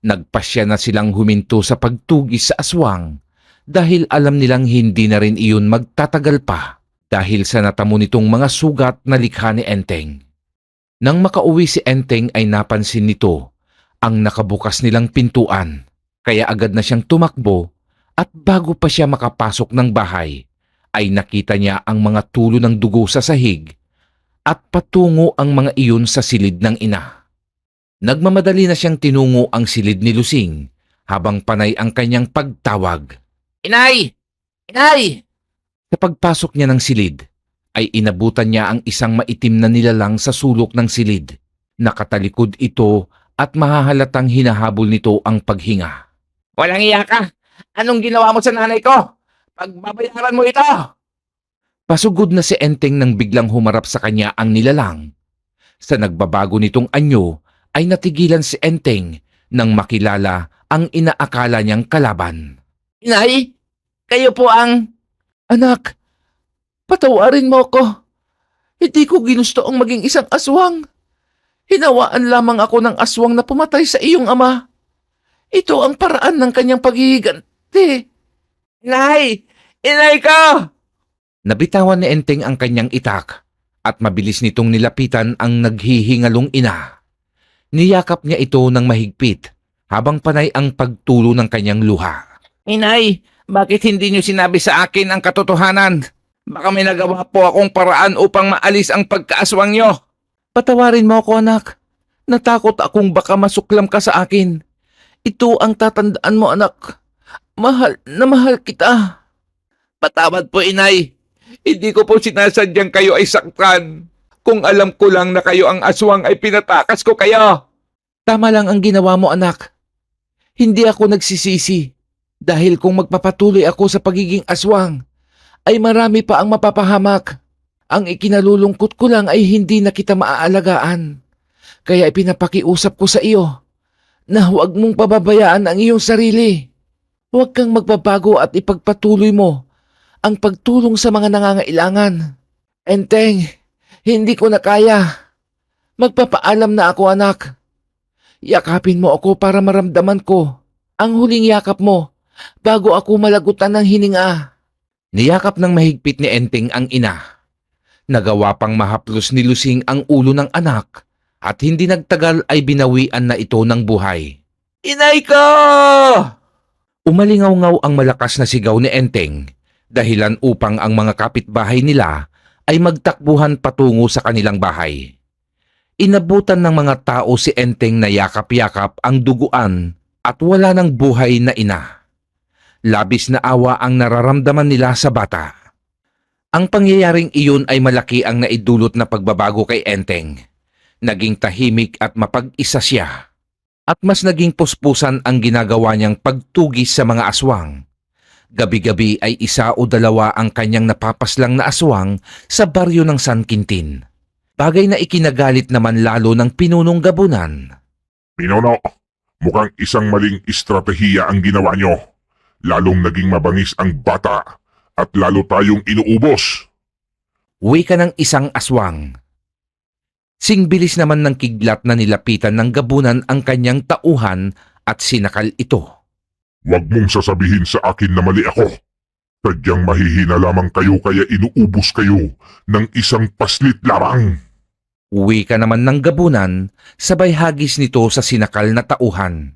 Nagpasya na silang huminto sa pagtugis sa aswang dahil alam nilang hindi na rin iyon magtatagal pa dahil sa natamo nitong mga sugat na likha ni Enteng. Nang makauwi si Enteng ay napansin nito ang nakabukas nilang pintuan, kaya agad na siyang tumakbo at bago pa siya makapasok ng bahay ay nakita niya ang mga tulo ng dugo sa sahig at patungo ang mga iyon sa silid ng ina. Nagmamadali na siyang tinungo ang silid ni Lusing habang panay ang kanyang pagtawag. "Inay! Inay!" Sa pagpasok niya ng silid, ay inabutan niya ang isang maitim na nilalang sa sulok ng silid. Nakatalikod ito at mahahalatang hinahabol nito ang paghinga. "Walang iya ka! Anong ginawa mo sa nanay ko? Pagbabayaran mo ito!" Pasugod na si Enteng nang biglang humarap sa kanya ang nilalang. Sa nagbabago nitong anyo, ay natigilan si Enteng nang makilala ang inaakala niyang kalaban. "Inay, kayo po ang..." "Anak, patawarin mo ko. Hindi ko ginusto ang maging isang aswang. Hinawaan lamang ako ng aswang na pumatay sa iyong ama. Ito ang paraan ng kanyang paghihiganti." "Inay! Inay ko!" Nabitawan ni Enteng ang kanyang itak at mabilis nitong nilapitan ang naghihingalong ina. Niyakap niya ito ng mahigpit habang panay ang pagtulo ng kanyang luha. "Inay, bakit hindi niyo sinabi sa akin ang katotohanan? Baka may nagawa po akong paraan upang maalis ang pagkaaswang niyo." "Patawarin mo ako, anak. Natakot akong baka masuklam ka sa akin. Ito ang tatandaan mo, anak. Mahal na mahal kita." "Patawad po, inay. Hindi ko po sinasadyang kayo ay saktan. Kung alam ko lang na kayo ang aswang ay pinatakas ko kayo." "Tama lang ang ginawa mo, anak. Hindi ako nagsisisi. Dahil kung magpapatuloy ako sa pagiging aswang, ay marami pa ang mapapahamak. Ang ikinalulungkot ko lang ay hindi na kita maaalagaan. Kaya ipinapakiusap ko sa iyo na huwag mong pababayaan ang iyong sarili. Huwag kang magbabago at ipagpatuloy mo ang pagtulong sa mga nangangailangan. Enteng, hindi ko na kaya. Magpapaalam na ako, anak. Yakapin mo ako para maramdaman ko ang huling yakap mo bago ako malagutan ng hininga." Niyakap ng mahigpit ni Enteng ang ina. Nagawa pang mahaplos ni Lusing ang ulo ng anak at hindi nagtagal ay binawian na ito ng buhay. "Inay ko!" Umalingaw-ngaw ang malakas na sigaw ni Enteng, dahilan upang ang mga kapitbahay nila ay magtakbuhan patungo sa kanilang bahay. Inabutan ng mga tao si Enteng na yakap-yakap ang duguan at wala ng buhay na ina. Labis na awa ang nararamdaman nila sa bata. Ang pangyayaring iyon ay malaki ang naidulot na pagbabago kay Enteng. Naging tahimik at mapag-isa siya. At mas naging puspusan ang ginagawa niyang pagtugis sa mga aswang. Gabi-gabi ay isa o dalawa ang kanyang napapaslang na aswang sa baryo ng San Quintin. Bagay na ikinagalit naman lalo ng pinunong gabunan. Pinuno, mukhang isang maling estratehiya ang ginawa nyo. Lalong naging mabangis ang bata at lalo tayong inuubos. Uwi ka ng isang aswang. Singbilis naman ng kidlat na nilapitan ng gabunan ang kanyang tauhan at sinakal ito. Huwag mong sasabihin sa akin na mali ako. Sadyang mahihina lamang kayo kaya inuubos kayo ng isang paslit lamang. Uwi ka naman ng gabunan, sabay hagis nito sa sinakal na tauhan.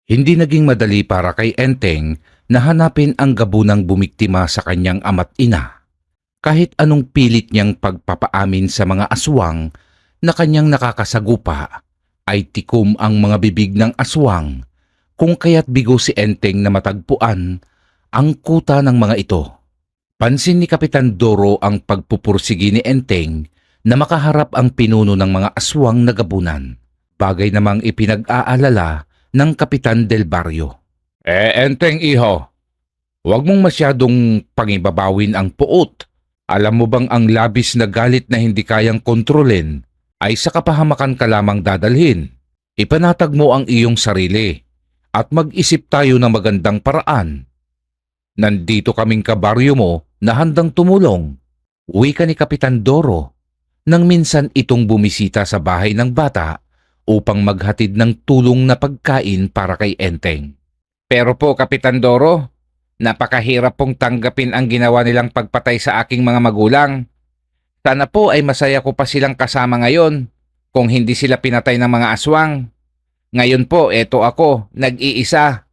Hindi naging madali para kay Enteng na hanapin ang gabunang bumiktima sa kanyang ama't ina. Kahit anong pilit niyang pagpapaamin sa mga aswang na kanyang nakakasagupa, ay tikom ang mga bibig ng aswang, kung kaya't bigo si Enteng na matagpuan ang kuta ng mga ito. Pansin ni Kapitan Doro ang pagpupursigi ni Enteng na makaharap ang pinuno ng mga aswang na gabunan, bagay namang ipinag-aalala ng Kapitan Del Barrio. Enteng iho, huwag mong masyadong pangibabawin ang puot. Alam mo bang ang labis na galit na hindi kayang kontrolin ay sa kapahamakan ka lamang dadalhin? Ipanatag mo ang iyong sarili at mag-isip tayo ng magandang paraan. Nandito kaming kabaryo mo na handang tumulong. Wika ni Kapitan Doro nang minsan itong bumisita sa bahay ng bata upang maghatid ng tulong na pagkain para kay Enteng. Pero po, Kapitan Doro, napakahirap pong tanggapin ang ginawa nilang pagpatay sa aking mga magulang. Sana po ay masaya ko pa silang kasama ngayon kung hindi sila pinatay ng mga aswang. Ngayon po, eto ako, nag-iisa.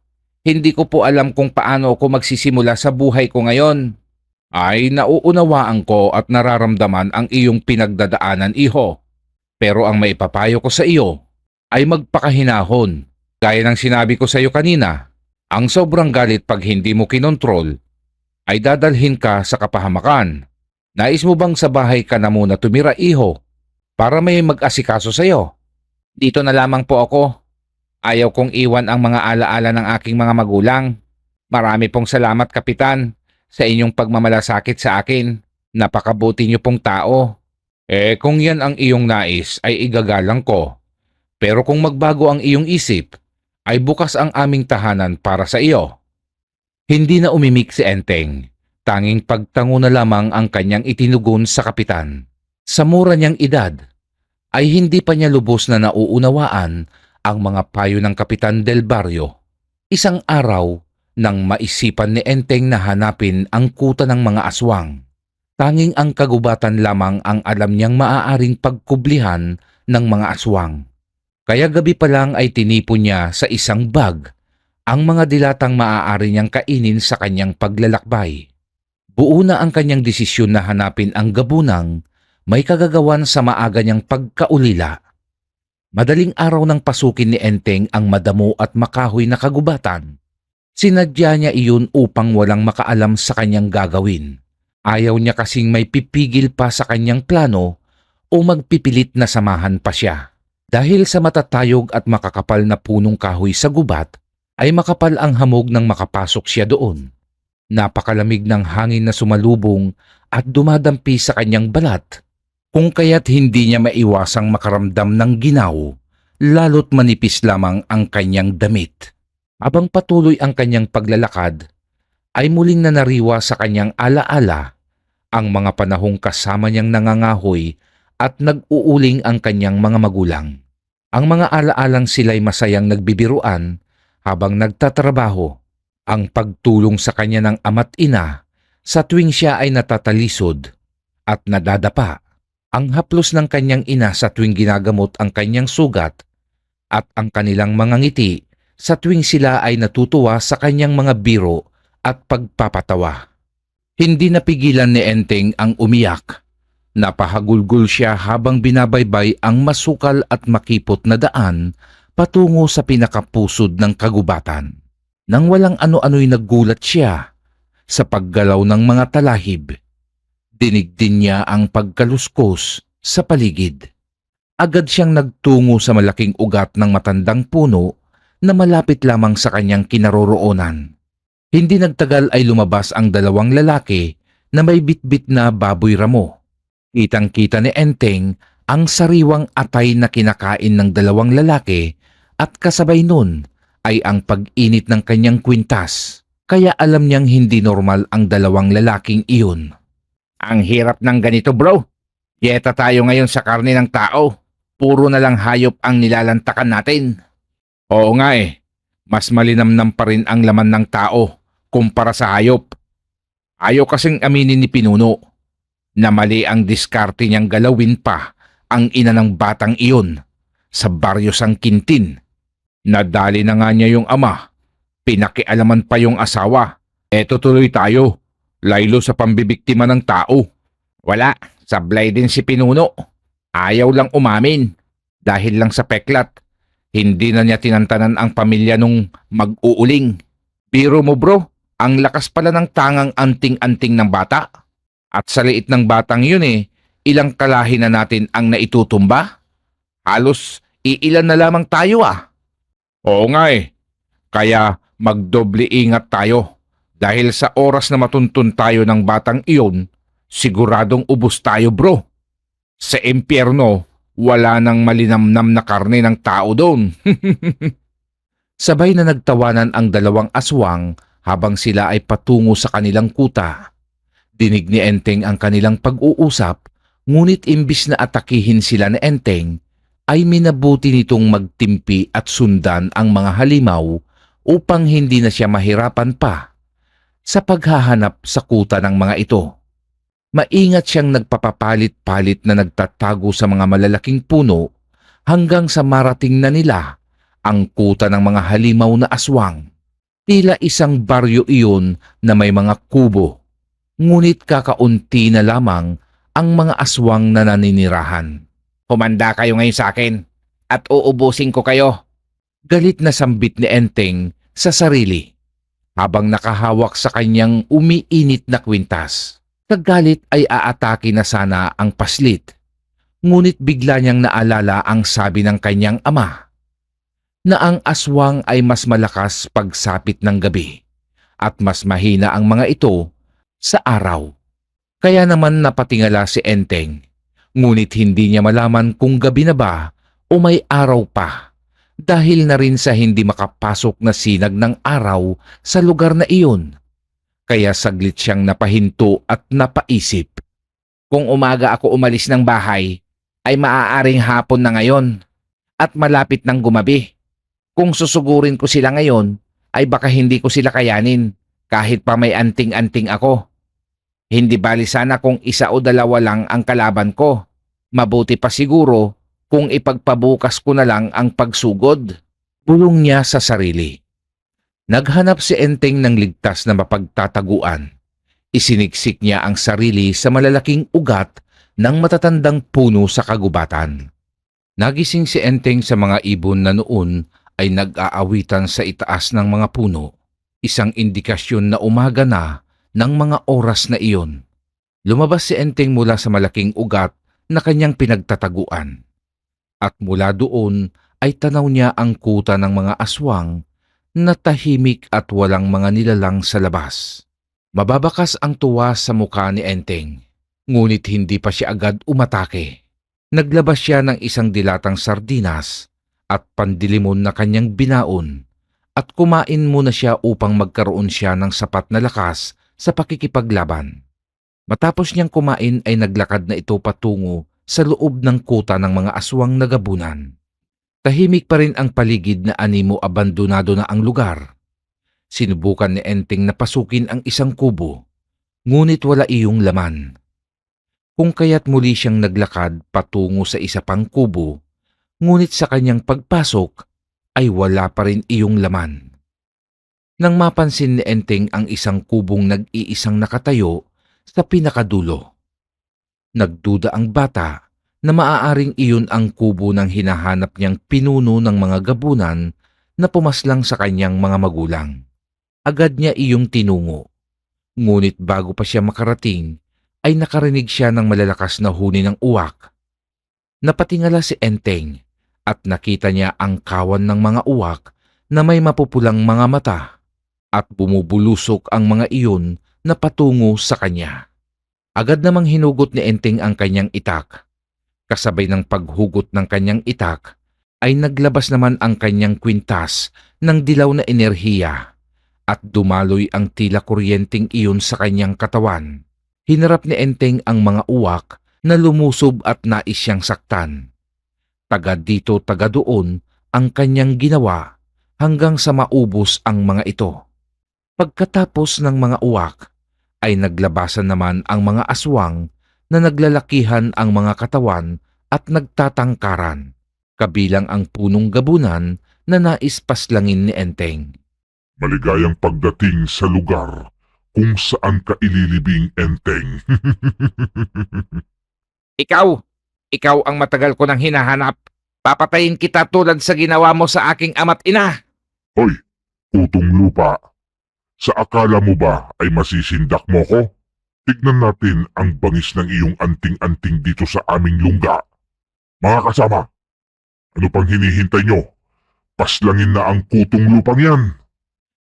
Hindi ko po alam kung paano ako magsisimula sa buhay ko ngayon. Ay, nauunawaan ko at nararamdaman ang iyong pinagdadaanan, iho. Pero ang maipapayo ko sa iyo ay magpakahinahon. Gaya ng sinabi ko sa iyo kanina, ang sobrang galit pag hindi mo kinontrol ay dadalhin ka sa kapahamakan. Nais mo bang sa bahay ka na muna tumira, iho, para may mag-asikaso sa iyo? Dito na lamang po ako. Ayaw kong iwan ang mga alaala ng aking mga magulang. Marami pong salamat, Kapitan, sa inyong pagmamalasakit sa akin. Napakabuti niyo pong tao. Kung yan ang iyong nais ay igagalang ko. Pero kung magbago ang iyong isip, ay bukas ang aming tahanan para sa iyo. Hindi na umimik si Enteng. Tanging pagtango na lamang ang kanyang itinugon sa kapitan. Sa mura niyang edad, ay hindi pa niya lubos na nauunawaan ang mga payo ng Kapitan Del Barrio. Isang araw, nang maisipan ni Enteng na hanapin ang kuta ng mga aswang. Tanging ang kagubatan lamang ang alam niyang maaaring pagkublihan ng mga aswang. Kaya gabi pa lang ay tinipon niya sa isang bag ang mga dilatang maaari niyang kainin sa kanyang paglalakbay. Buo na ang kanyang desisyon na hanapin ang gabunang may kagagawan sa maaga niyang pagkaulila. Madaling araw nang pasukin ni Enteng ang madamo at makahoy na kagubatan. Sinadya niya iyon upang walang makaalam sa kanyang gagawin. Ayaw niya kasing may pipigil pa sa kanyang plano o magpipilit na samahan pa siya. Dahil sa matatayog at makakapal na punong kahoy sa gubat, ay makapal ang hamog nang makapasok siya doon. Napakalamig ng hangin na sumalubong at dumadampi sa kanyang balat, kung kaya't hindi niya maiwasang makaramdam ng ginaw, lalo't manipis lamang ang kanyang damit. Habang patuloy ang kanyang paglalakad, ay muling nanariwa sa kanyang alaala ang mga panahong kasama niyang nangangahoy at nag-uuling ang kanyang mga magulang. Ang mga alaalang sila'y masayang nagbibiruan habang nagtatrabaho, ang pagtulong sa kanya ng ama't ina sa tuwing siya ay natatalisod at nadadapa, ang haplos ng kanyang ina sa tuwing ginagamot ang kanyang sugat at ang kanilang mga ngiti sa tuwing sila ay natutuwa sa kanyang mga biro at pagpapatawa. Hindi napigilan ni Enteng ang umiyak. Napahagulgol siya habang binabaybay ang masukal at makipot na daan patungo sa pinakapusod ng kagubatan. Nang walang ano-ano'y naggulat siya sa paggalaw ng mga talahib. Dinig din niya ang pagkaluskos sa paligid. Agad siyang nagtungo sa malaking ugat ng matandang puno na malapit lamang sa kanyang kinaroroonan. Hindi nagtagal ay lumabas ang dalawang lalaki na may bitbit na baboy ramo. Kitang-kita ni Enteng ang sariwang atay na kinakain ng dalawang lalaki at kasabay nun ay ang pag-init ng kanyang kwintas. Kaya alam niyang hindi normal ang dalawang lalaking iyon. Ang hirap ng ganito, bro. Dieta tayo ngayon sa karne ng tao. Puro na lang hayop ang nilalantakan natin. Oo nga eh, mas malinamnam pa rin ang laman ng tao kumpara sa hayop. Ayaw kasing aminin ni Pinuno na mali ang diskarte niyang galawin pa ang ina ng batang iyon sa baryo San Quintin. Nadali na nga niya yung ama. Pinakialaman pa yung asawa. Eto tuloy tayo. Laylo sa pambibiktima ng tao. Wala, sablay din si Pinuno. Ayaw lang umamin. Dahil lang sa peklat. Hindi na niya tinantanan ang pamilya nung mag-uuling. Biro mo bro, ang lakas pala ng tangang anting-anting ng bata. At sa liit ng batang yun ilang kalahi na natin ang naitutumba? Halos iilan na lamang tayo ah. Oo nga Kaya magdoble ingat tayo. Dahil sa oras na matuntun tayo ng batang iyon, siguradong ubos tayo bro. Sa impyerno, wala nang malinamnam na karne ng tao doon. Sabay na nagtawanan ang dalawang aswang habang sila ay patungo sa kanilang kuta. Dinig ni Enteng ang kanilang pag-uusap, ngunit imbis na atakihin sila ni Enteng, ay minabuti nitong magtimpi at sundan ang mga halimaw upang hindi na siya mahirapan pa sa paghahanap sa kuta ng mga ito. Maingat siyang nagpapapalit-palit na nagtatago sa mga malalaking puno hanggang sa marating na nila ang kuta ng mga halimaw na aswang. Tila isang baryo iyon na may mga kubo, ngunit kakaunti na lamang ang mga aswang na naninirahan. Humanda kayo ngayon sa akin at uubusin ko kayo. Galit na sambit ni Enteng sa sarili habang nakahawak sa kanyang umiinit na kwintas. Sa galit ay aatake na sana ang paslit, ngunit bigla niyang naalala ang sabi ng kanyang ama na ang aswang ay mas malakas pagsapit ng gabi at mas mahina ang mga ito sa araw. Kaya naman napatingala si Enteng, ngunit hindi niya malaman kung gabi na ba o may araw pa dahil na rin sa hindi makapasok na sinag ng araw sa lugar na iyon. Kaya saglit siyang napahinto at napaisip. Kung umaga ako umalis ng bahay, ay maaaring hapon na ngayon at malapit ng gumabi. Kung susugurin ko sila ngayon, ay baka hindi ko sila kayanin kahit pa may anting-anting ako. Hindi bali sana kung isa o dalawa lang ang kalaban ko. Mabuti pa siguro kung ipagpabukas ko na lang ang pagsugod. Bulong niya sa sarili. Naghanap si Enteng ng ligtas na mapagtataguan. Isiniksik niya ang sarili sa malalaking ugat ng matatandang puno sa kagubatan. Nagising si Enteng sa mga ibon na noon ay nag-aawitan sa itaas ng mga puno. Isang indikasyon na umaga na ng mga oras na iyon. Lumabas si Enteng mula sa malaking ugat na kanyang pinagtataguan. At mula doon ay tanaw niya ang kuta ng mga aswang na tahimik at walang mga nilalang sa labas. Mababakas ang tuwa sa mukha ni Enteng, ngunit hindi pa siya agad umatake. Naglabas siya ng isang dilatang sardinas at pandilimon na kanyang binaon at kumain muna siya upang magkaroon siya ng sapat na lakas sa pakikipaglaban. Matapos niyang kumain ay naglakad na ito patungo sa loob ng kuta ng mga aswang na gabunan. Tahimik pa rin ang paligid na animo abandonado na ang lugar. Sinubukan ni Enteng na pasukin ang isang kubo, ngunit wala iyong laman. Kung kaya't muli siyang naglakad patungo sa isa pang kubo, ngunit sa kanyang pagpasok ay wala pa rin iyong laman. Nang mapansin ni Enteng ang isang kubong nag-iisang nakatayo sa pinakadulo, nagduda ang bata na maaaring iyon ang kubo ng hinahanap niyang pinuno ng mga gabunan na pumaslang sa kanyang mga magulang. Agad niya iyong tinungo. Ngunit bago pa siya makarating, ay nakarinig siya ng malalakas na huni ng uwak. Napatingala si Enteng at nakita niya ang kawan ng mga uwak na may mapupulang mga mata at bumubulusok ang mga iyon na patungo sa kanya. Agad namang hinugot ni Enteng ang kanyang itak. Kasabay ng paghugot ng kanyang itak, ay naglabas naman ang kanyang kwintas ng dilaw na enerhiya at dumaloy ang tila kuryenteng iyon sa kanyang katawan. Hinarap ni Enteng ang mga uwak na lumusob at nais siyang saktan. Taga dito taga doon ang kanyang ginawa hanggang sa maubos ang mga ito. Pagkatapos ng mga uwak, ay naglabasan naman ang mga aswang na naglalakihan ang mga katawan at nagtatangkaran, kabilang ang punong gabunan na nais paslangin ni Enteng. Maligayang pagdating sa lugar kung saan ka ililibing, Enteng. Ikaw ang matagal ko nang hinahanap. Papatayin kita tulad sa ginawa mo sa aking ama't ina. Hoy, utong lupa. Sa akala mo ba ay masisindak mo ko? Tignan natin ang bangis ng iyong anting-anting dito sa aming lungga. Mga kasama, ano pang hinihintay nyo? Paslangin na ang kutong lupang yan.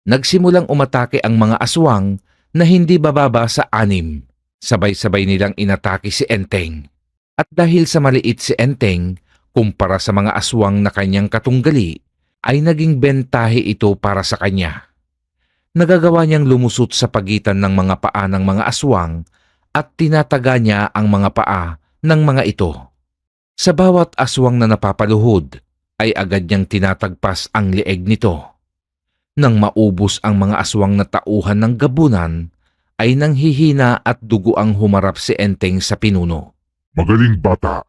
Nagsimulang umatake ang mga aswang na hindi bababa sa 6. Sabay-sabay nilang inatake si Enteng. At dahil sa maliit si Enteng, kumpara sa mga aswang na kanyang katunggali, ay naging bentahe ito para sa kanya. Nagagawa niyang lumusot sa pagitan ng mga paa ng mga aswang at tinataga niya ang mga paa ng mga ito. Sa bawat aswang na napapaluhod, ay agad niyang tinatagpas ang leeg nito. Nang maubos ang mga aswang na tauhan ng gabunan, ay nanghihina at dugo ang humarap si Enteng sa pinuno. Magaling bata,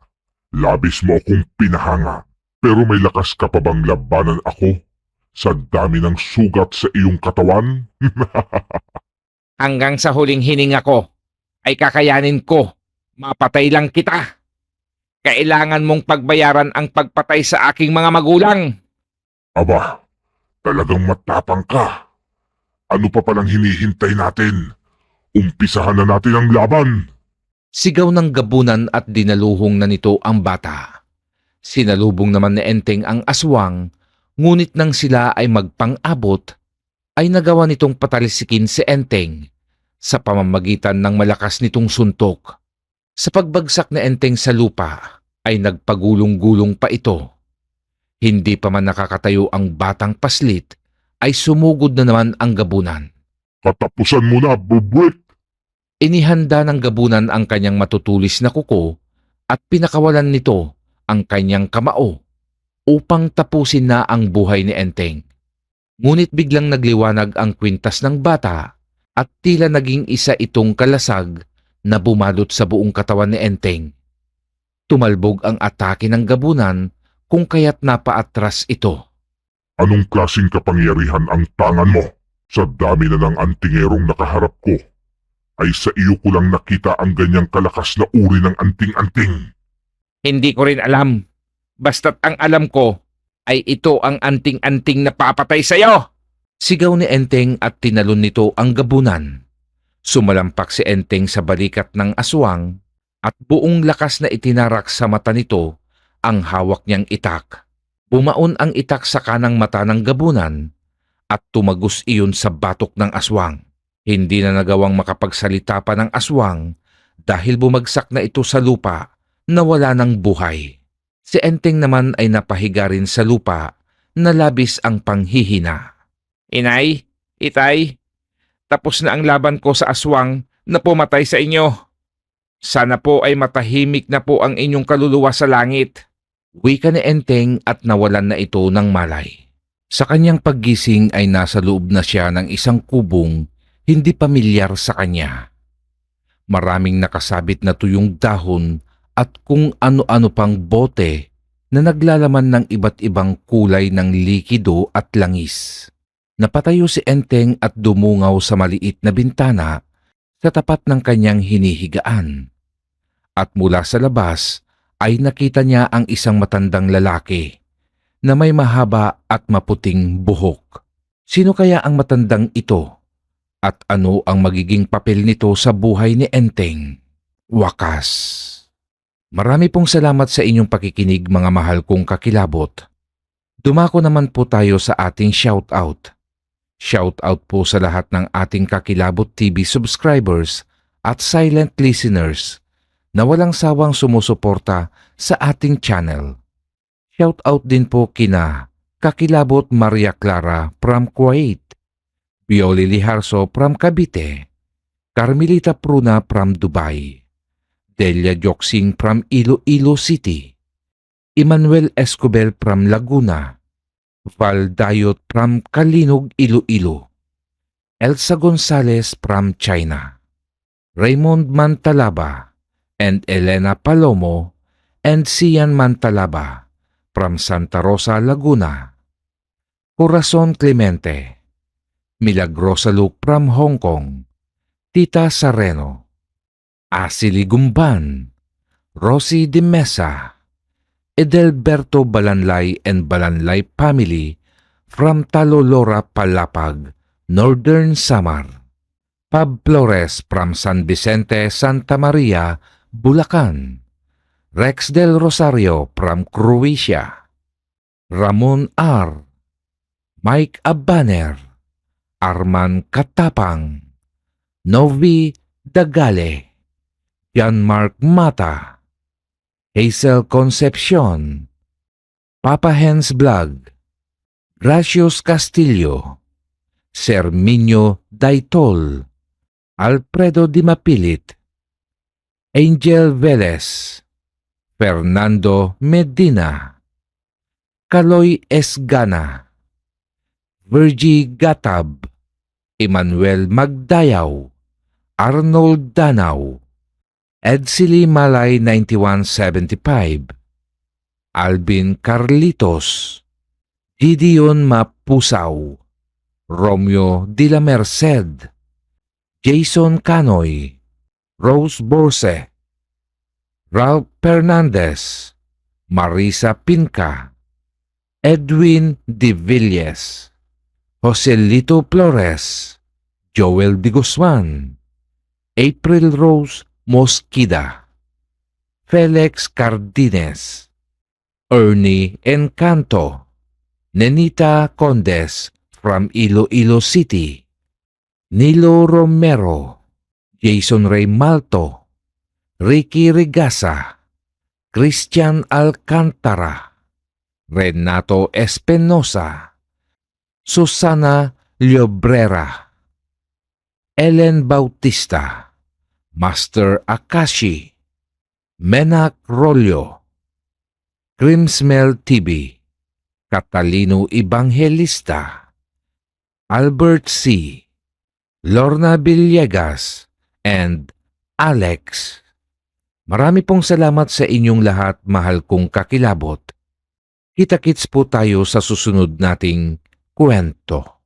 labis mo akong pinahanga, pero may lakas ka pa bang labanan ako sa dami ng sugat sa iyong katawan? Hanggang sa huling hininga ko, ay kakayanin ko. Mapatay lang kita. Kailangan mong pagbayaran ang pagpatay sa aking mga magulang. Aba, talagang matapang ka. Ano pa palang hinihintay natin? Umpisahan na natin ang laban. Sigaw ng gabunan at dinaluhong na nito ang bata. Sinalubong naman ni Enteng ang aswang, ngunit nang sila ay magpang-abot, ay nagawa nitong patalisikin si Enteng sa pamamagitan ng malakas nitong suntok. Sa pagbagsak ni Enteng sa lupa, ay nagpagulong-gulong pa ito. Hindi pa man nakakatayo ang batang paslit, ay sumugod na naman ang gabunan. Katapusan mo na, bubwit! Inihanda ng gabunan ang kanyang matutulis na kuko at pinakawalan nito ang kanyang kamao upang tapusin na ang buhay ni Enteng. Ngunit biglang nagliwanag ang kwintas ng bata at tila naging isa itong kalasag na bumalot sa buong katawan ni Enteng. Tumalbog ang atake ng gabunan kung kaya't napaatras ito. Anong klaseng kapangyarihan ang tangan mo? Sa dami na ng antingerong nakaharap ko, ay sa iyo ko lang nakita ang ganyang kalakas na uri ng anting-anting. Hindi ko rin alam. Basta't ang alam ko ay ito ang anting-anting na papatay sa'yo. Sigaw ni Enteng at tinalon nito ang gabunan. Sumalampak si Enteng sa balikat ng aswang at buong lakas na itinarak sa mata nito ang hawak niyang itak. Bumaon ang itak sa kanang mata ng gabunan at tumagos iyon sa batok ng aswang. Hindi na nagawang makapagsalita pa ng aswang dahil bumagsak na ito sa lupa na wala ng buhay. Si Enteng naman ay napahiga rin sa lupa na labis ang panghihina. Inay, itay, tapos na ang laban ko sa aswang na pumatay sa inyo. Sana po ay matahimik na po ang inyong kaluluwa sa langit. Wika ni Enteng at nawalan na ito ng malay. Sa kanyang paggising ay nasa loob na siya ng isang kubong hindi pamilyar sa kanya. Maraming nakasabit na tuyong dahon at kung ano-ano pang bote na naglalaman ng iba't ibang kulay ng likido at langis. Napatayo si Enteng at dumungaw sa maliit na bintana sa tapat ng kanyang hinihigaan. At mula sa labas ay nakita niya ang isang matandang lalaki na may mahaba at maputing buhok. Sino kaya ang matandang ito? At ano ang magiging papel nito sa buhay ni Enteng? Wakas. Marami pong salamat sa inyong pakikinig mga mahal kong kakilabot. Dumako naman po tayo sa ating shoutout. Shoutout po sa lahat ng ating Kakilabot TV subscribers at silent listeners na walang sawang sumusuporta sa ating channel. Shoutout din po kina Kakilabot Maria Clara from Kuwait, Bioli Liharso from Cavite, Carmelita Pruna from Dubai, Delia Joksing from Iloilo City, Emmanuel Escobel from Laguna, Val Dayot from Kalinog, Iloilo, Elsa Gonzalez from China, Raymond Mantalaba, and Elena Palomo, and Sian Mantalaba from Santa Rosa, Laguna, Corazon Clemente, Milagrosa Luke from Hong Kong, Tita Sareno, Asili Gumban, Rosie de Mesa, Edelberto Balanlay and Balanlay family from Talolora, Palapag, Northern Samar. Pab Flores from San Vicente, Santa Maria, Bulacan. Rex del Rosario from Croatia. Ramon R. Mike Abaner. Arman Katapang. Novi Dagale. Jean-Marc Mata. Hazel Concepcion. Papa Hens Vlog. Gracious Castillo. Serminio Daitol. Alfredo Di Mapilit. Angel Velez. Fernando Medina. Kaloy Esgana. Virgie Gatab. Emmanuel Magdayaw. Arnold Danaw. Edsily Malay 9175. Alvin Carlitos. Gideon Mapusaw. Romeo de la Merced. Jason Canoy. Rose Borse. Ralph Fernandez. Marisa Pinca. Edwin De Villes. Joselito Flores. Joel De Guzman. April Rose Mosquida. Felix Cardines. Ernie Encanto. Nenita Condes from Iloilo City. Nilo Romero. Jason Ray Malto. Ricky Regasa. Christian Alcantara. Renato Espinosa. Susana Llobrera. Ellen Bautista. Master Akashi. Menak Rollo. Crimsmel TV. Catalino Evangelista. Albert C. Lorna Villegas, and Alex. Marami pong salamat sa inyong lahat, mahal kong kakilabot. Kita-kits po tayo sa susunod nating kwento.